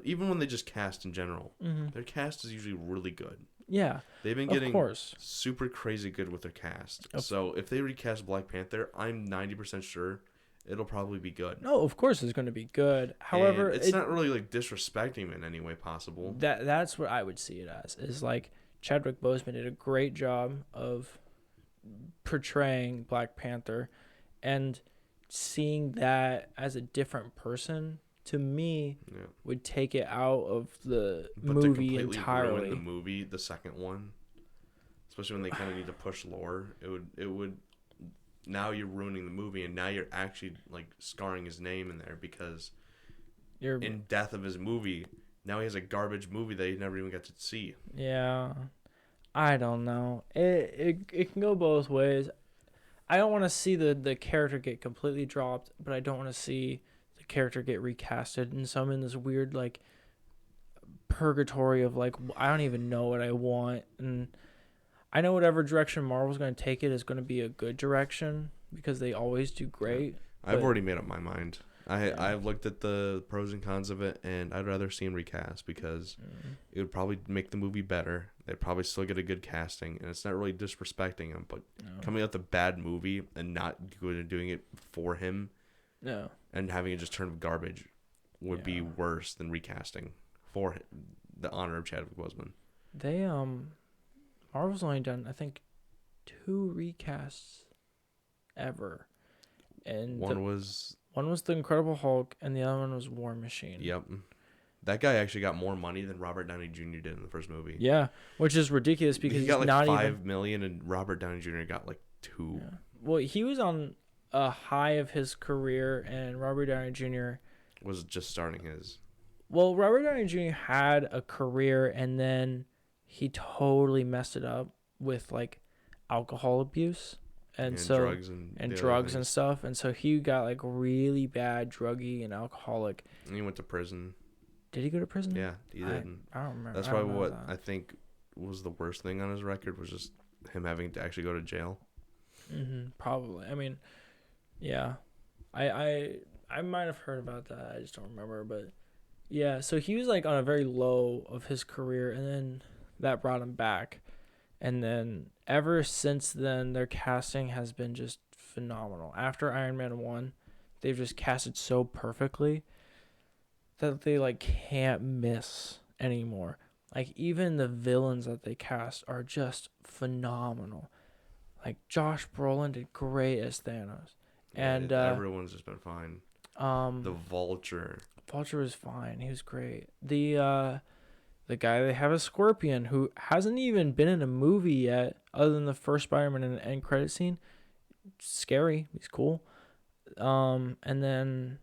even when they just cast in general, their cast is usually really good. Yeah, they've been getting super crazy good with their cast. So if they recast Black Panther, I'm 90% sure it'll probably be good. No, of course it's going to be good. However, and it's not really like disrespecting him in any way possible. That's what I would see it as. Is like Chadwick Boseman did a great job of portraying Black Panther, and seeing that as a different person to me would take it out of the movie entirely. Ruin the movie, the second one, especially when they kind of need to push lore, it would. Now you're ruining the movie, and now you're actually like scarring his name in there because in death of his movie, now he has a garbage movie that he never even got to see. Yeah, I don't know. It can go both ways. I don't want to see the character get completely dropped, but I don't want to see the character get recasted, and so I'm in this weird like purgatory of like I don't even know what I want, and I know whatever direction Marvel's going to take it is going to be a good direction because they always do great. Yeah. I've already made up my mind. I've looked at the pros and cons of it, and I'd rather see him recast because it would probably make the movie better. They'd probably still get a good casting, and it's not really disrespecting him, but coming out with a bad movie and not doing it for him and having it just turn garbage would be worse than recasting for the honor of Chadwick Boseman. They Marvel's only done, I think, 2 recasts ever, and one was the Incredible Hulk, and the other one was War Machine. Yep, that guy actually got more money than Robert Downey Jr. did in the first movie. Yeah, which is ridiculous because he got like not $5 million, and Robert Downey Jr. got like $2 million. Yeah. Well, he was on a high of his career, and Robert Downey Jr. was just starting his. Well, Robert Downey Jr. had a career, and then he totally messed it up with like alcohol abuse and drugs and stuff, and so he got like really bad druggy and alcoholic. And he went to prison. Did he go to prison? Yeah, he did. I don't remember. That's probably what I think was the worst thing on his record was just him having to actually go to jail. Probably. I mean, yeah, I might have heard about that. I just don't remember. But yeah, so he was like on a very low of his career, and then that brought him back, and then ever since then their casting has been just phenomenal. After Iron Man 1, they've just casted so perfectly that they like can't miss anymore. Like even the villains that they cast are just phenomenal. Like Josh Brolin did great as Thanos, and everyone's just been fine. The Vulture was fine. He was great. The guy they have as Scorpion, who hasn't even been in a movie yet, other than the first Spider-Man in the end credit scene. Scary. He's cool. And then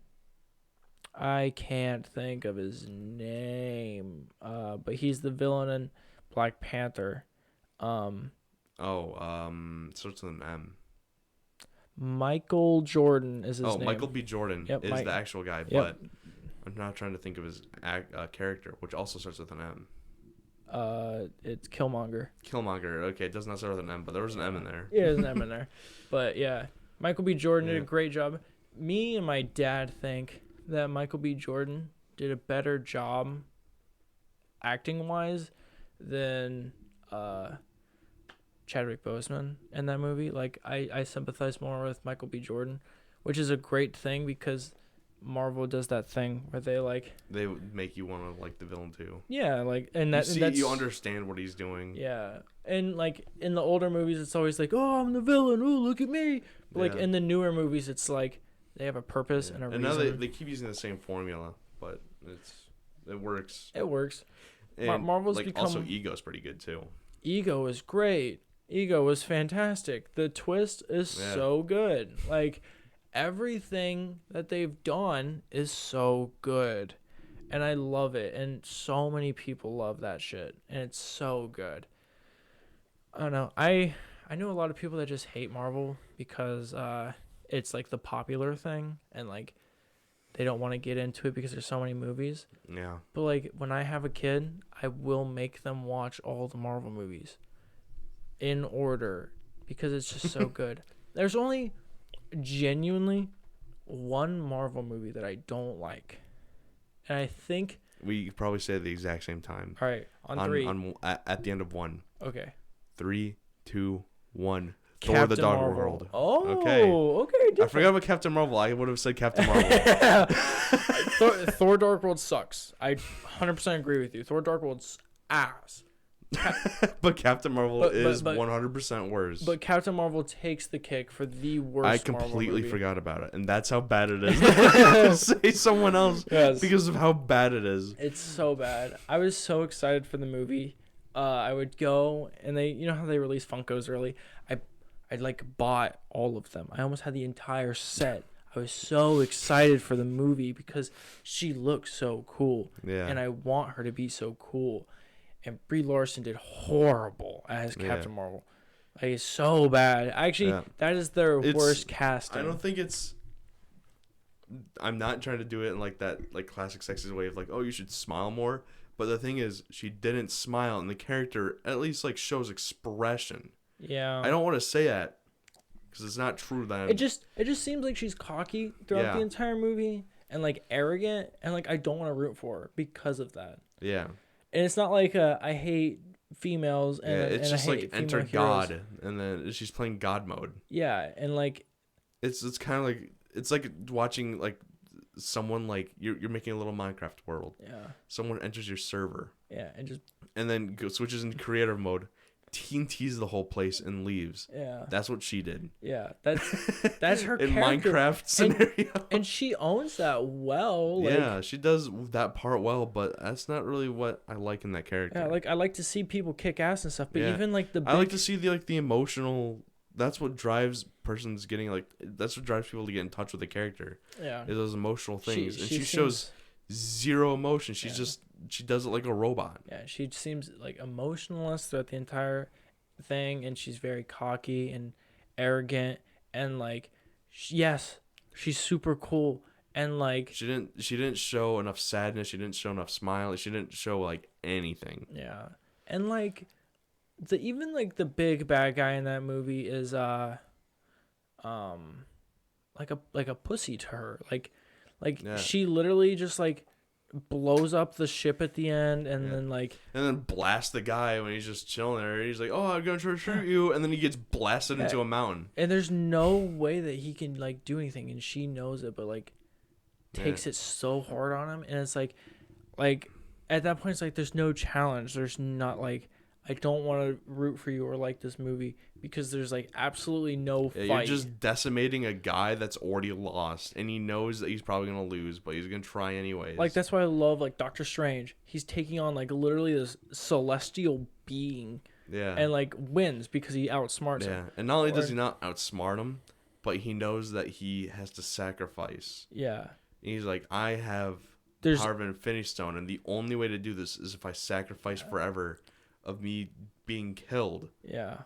I can't think of his name. But he's the villain in Black Panther. Starts with an M. Michael Jordan is his name. Michael B. Jordan is the actual guy, but I'm not trying to think of his character, which also starts with an M. It's Killmonger. Okay, it does not start with an M, but there was an M in there. Yeah, there's an M in there. But yeah, Michael B. Jordan did a great job. Me and my dad think that Michael B. Jordan did a better job acting-wise than Chadwick Boseman in that movie. Like, I sympathize more with Michael B. Jordan, which is a great thing because Marvel does that thing where they make you want to like the villain too. Yeah, like, and that's you understand what he's doing. Yeah, and like in the older movies, it's always like, oh, I'm the villain. Oh, look at me. But like in the newer movies, it's like they have a purpose and a reason. And now they keep using the same formula, but it works. It works. And Marvel's become also Ego's pretty good too. Ego is great. Ego was fantastic. The twist is so good. Like, everything that they've done is so good, and I love it, and so many people love that shit, and it's so good. I don't know. I know a lot of people that just hate Marvel because it's like the popular thing, and like they don't want to get into it because there's so many movies. Yeah. But like when I have a kid, I will make them watch all the Marvel movies in order because it's just so good. There's only genuinely one Marvel movie that I don't like. And I think We could probably say at the exact same time. all right, on three. At the end of one. Okay. 3, 2, 1. Captain Thor: The Dark Marvel. World. Oh, okay. I forgot about Captain Marvel. I would have said Captain Marvel. Thor: Dark World sucks. I 100% agree with you. Thor: Dark World's ass. But Captain Marvel is 100% worse. But Captain Marvel takes the cake for the worst. I completely Marvel movie. forgot about it, and that's how bad it is. Say someone else Yes. because of how bad it is. It's so bad. I was so excited for the movie. I would go and they, you know how they release Funkos early. I like bought all of them. I almost had the entire set. I was so excited for the movie because she looks so cool. Yeah. And I want her to be so cool. And Brie Larson did horrible as Captain Marvel. Like, it's so bad. Actually, that is their worst casting. I don't think it's... I'm not trying to do it in like that like classic sexist way of like, oh, you should smile more. But the thing is, she didn't smile, and the character at least like shows expression. Yeah. I don't want to say that because it's not true. That it just seems like she's cocky throughout the entire movie and like arrogant, and like I don't want to root for her because of that. Yeah. And it's not like I hate females and it's and just I hate like enter heroes. God, and then she's playing God mode. Yeah, and like it's kind of like it's like watching like someone like you're making a little Minecraft world. Yeah. Someone enters your server. Yeah, and then switches into creative mode, TNTs the whole place and leaves. Yeah. That's what she did. Yeah, that's her in character. Minecraft scenario. And she owns that well. Like, yeah, she does that part well, but that's not really what I like in that character. Yeah, like I like to see people kick ass and stuff, but even like I like to see the emotional. That's what drives persons getting like. That's what drives people to get in touch with the character. Yeah, is those emotional things, and she shows zero emotion. She's just she does it like a robot. Yeah, she seems like emotionless throughout the entire thing, and she's very cocky and arrogant, and like, yes, she's super cool, and like she didn't show enough sadness. She didn't show enough smile. She didn't show like anything. Yeah, and like. Even like the big bad guy in that movie is like a pussy to her. Like she literally just like blows up the ship at the end and then blasts the guy when he's just chilling there. He's like, "Oh, I'm gonna try to shoot you," and then he gets blasted into a mountain. And there's no way that he can like do anything, and she knows it, but like takes it so hard on him, and it's like at that point it's like there's no challenge. There's not like. I don't want to root for you or like this movie because there's like absolutely no fight. You're just decimating a guy that's already lost, and he knows that he's probably gonna lose, but he's gonna try anyways. Like that's why I love like Doctor Strange. He's taking on like literally this celestial being. Yeah. And like wins because he outsmarts him. Yeah. And not only does he not outsmart him, but he knows that he has to sacrifice. Yeah. And he's like, I have power of an Infinity Stone, and the only way to do this is if I sacrifice forever. Of me being killed. Yeah.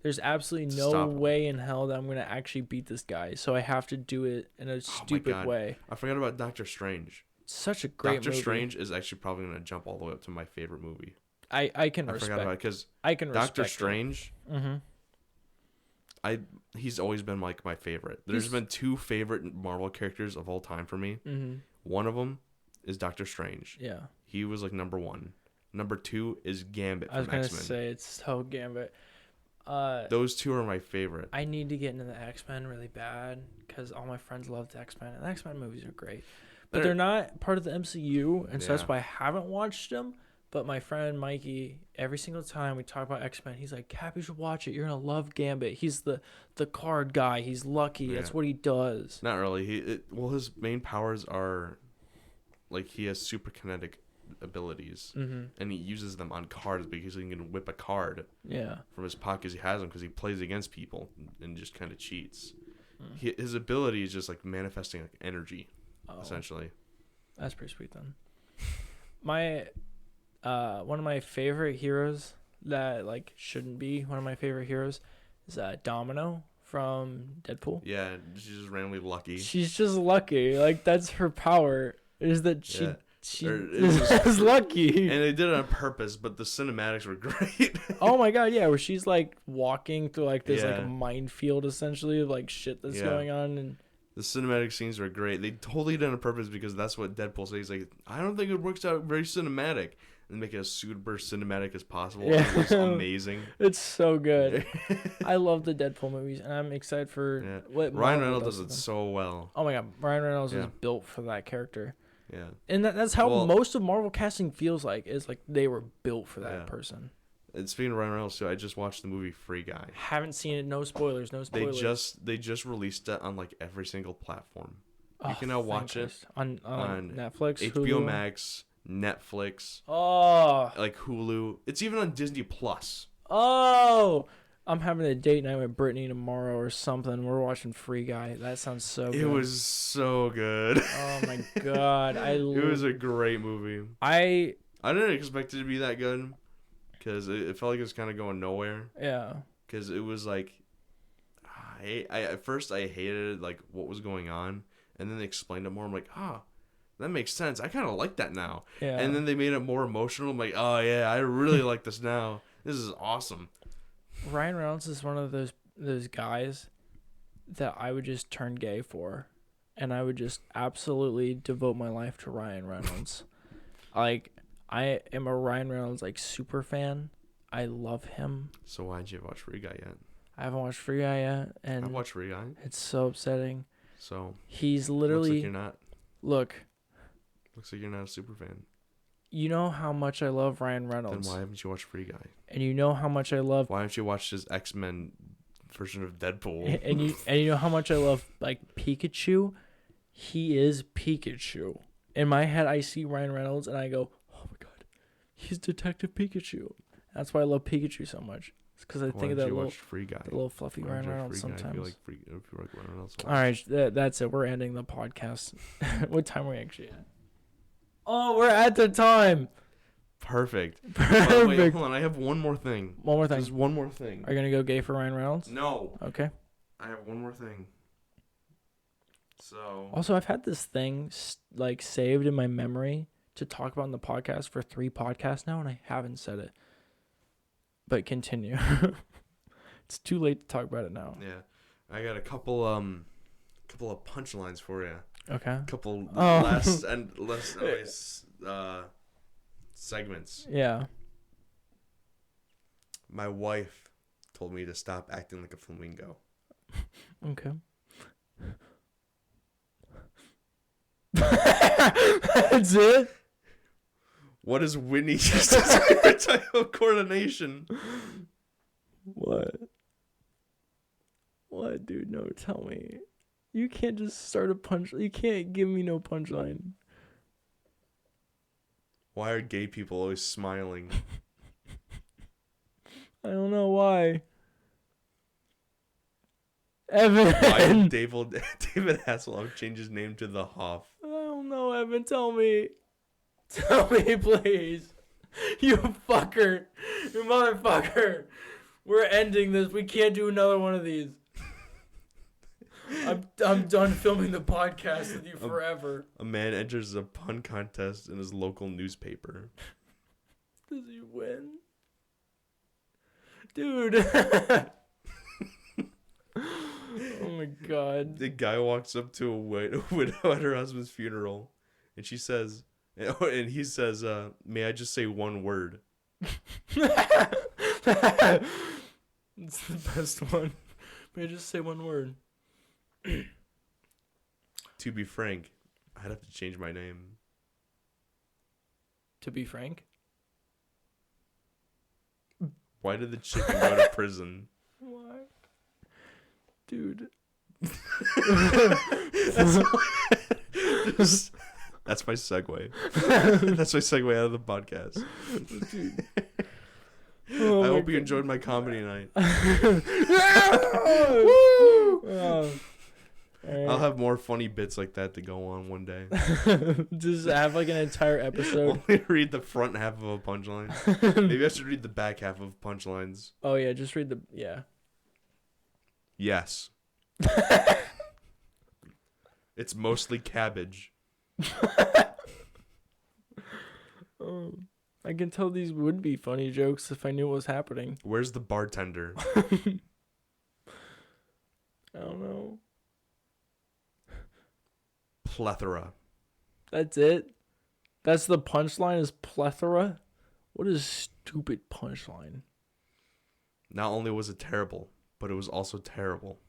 There's absolutely no way in hell that I'm going to actually beat this guy. So I have to do it in a stupid way. I forgot about Doctor Strange. Such a great movie. Doctor Strange is actually probably going to jump all the way up to my favorite movie. I forgot about it because Doctor Strange. He's always been like my favorite. There's been two favorite Marvel characters of all time for me. Mm-hmm. One of them is Doctor Strange. Yeah. He was like number 1. Number 2 is Gambit from X-Men. I was going to say, it's so Gambit. Those two are my favorite. I need to get into the X-Men really bad because all my friends love the X-Men. And the X-Men movies are great. But they're not part of the MCU, and so that's why I haven't watched them. But my friend Mikey, every single time we talk about X-Men, he's like, Cap, you should watch it. You're going to love Gambit. He's the card guy. He's lucky. Yeah. That's what he does. Not really. His main powers are, like, he has super kinetic abilities, and he uses them on cards because he can whip a card from his pocket as he has them because he plays against people and just kind of cheats. His ability is just like manifesting like energy, essentially. That's pretty sweet then. My one of my favorite heroes that like shouldn't be one of my favorite heroes is Domino from Deadpool. Yeah, she's just randomly lucky. She's just lucky. Like that's her power. Is that she is lucky. And they did it on purpose, but the cinematics were great. Oh my god, yeah, where she's like walking through like this like minefield essentially of like shit that's going on, and the cinematic scenes were great. They totally did it on purpose because that's what Deadpool says. He's like, I don't think it works out very cinematic. And make it as super cinematic as possible. Yeah. It looks amazing. It's so good. I love the Deadpool movies, and I'm excited for what Ryan Reynolds does it so well. Oh my god, Ryan Reynolds is built for that character. Yeah. And that's how most of Marvel casting feels like. Is like they were built for that person. And speaking of Ryan Reynolds too, I just watched the movie Free Guy. Haven't seen it. No spoilers. They just released it on like every single platform. You can now watch it on Netflix, HBO Hulu. Max, Netflix, like Hulu. It's even on Disney Plus. Oh, I'm having a date night with Brittany tomorrow or something. We're watching Free Guy. That sounds so good. It was so good. Oh my god, it was a great movie. I didn't expect it to be that good because it felt like it was kind of going nowhere. Yeah. Because it was like, at first I hated like what was going on, and then they explained it more. I'm like, that makes sense. I kind of like that now. Yeah. And then they made it more emotional. I'm like, oh yeah, I really like this now. This is awesome. Ryan Reynolds is one of those guys that I would just turn gay for, and I would just absolutely devote my life to Ryan Reynolds. Like, I am a Ryan Reynolds like super fan. I love him. So why didn't you watch Free Guy yet? I haven't watched Free Guy yet, and I watched Free Guy. It's so upsetting. So he's literally looks like you're not. Looks like you're not a super fan. You know how much I love Ryan Reynolds. Then why haven't you watched Free Guy? And you know how much I love. Why haven't you watched his X-Men version of Deadpool? And you know how much I love like Pikachu. He is Pikachu. In my head, I see Ryan Reynolds and I go, "Oh my god, he's Detective Pikachu." That's why I love Pikachu so much. It's because I think of that little fluffy Ryan Reynolds sometimes. I feel like Ryan Reynolds. All right, that's it. We're ending the podcast. What time are we actually at? Oh, we're at the time. Perfect. Wait, hold on. I have one more thing. Just one more thing. Are you going to go gay for Ryan Reynolds? No. Okay. I have one more thing. So. Also, I've had this thing like saved in my memory to talk about in the podcast for 3 podcasts now, and I haven't said it. But continue. It's too late to talk about it now. Yeah. I got a couple of punchlines for you. Okay. A couple last segments. Yeah. My wife told me to stop acting like a flamingo. Okay. That's it? What is Whitney's favorite type of coordination? What? What, dude? No, tell me. You can't just start a punch. You can't give me no punchline. Why are gay people always smiling? I don't know why. Evan. Why did David Hasselhoff change his name to the Hoff? I don't know, Evan. Tell me. Tell me, please. You fucker. You motherfucker. We're ending this. We can't do another one of these. I'm done filming the podcast with you forever. A man enters a pun contest in his local newspaper. Does he win? Dude. Oh my god. The guy walks up to a widow at her husband's funeral, and he says, may I just say one word? It's the best one. May I just say one word? To be frank, I'd have to change my name. To be frank? Why did the chicken go to prison? Why? Dude. That's my segue. That's my segue out of the podcast. Dude. I hope you enjoyed my comedy night. Woo! I'll have more funny bits like that to go on one day. Just have like an entire episode. Only read the front half of a punchline. Maybe I should read the back half of punchlines. Oh yeah, just read the Yes. It's mostly cabbage. I can tell these would be funny jokes if I knew what was happening. Where's the bartender? I don't know. Plethora. That's it? That's the punchline is plethora? What a stupid punchline. Not only was it terrible, but it was also terrible.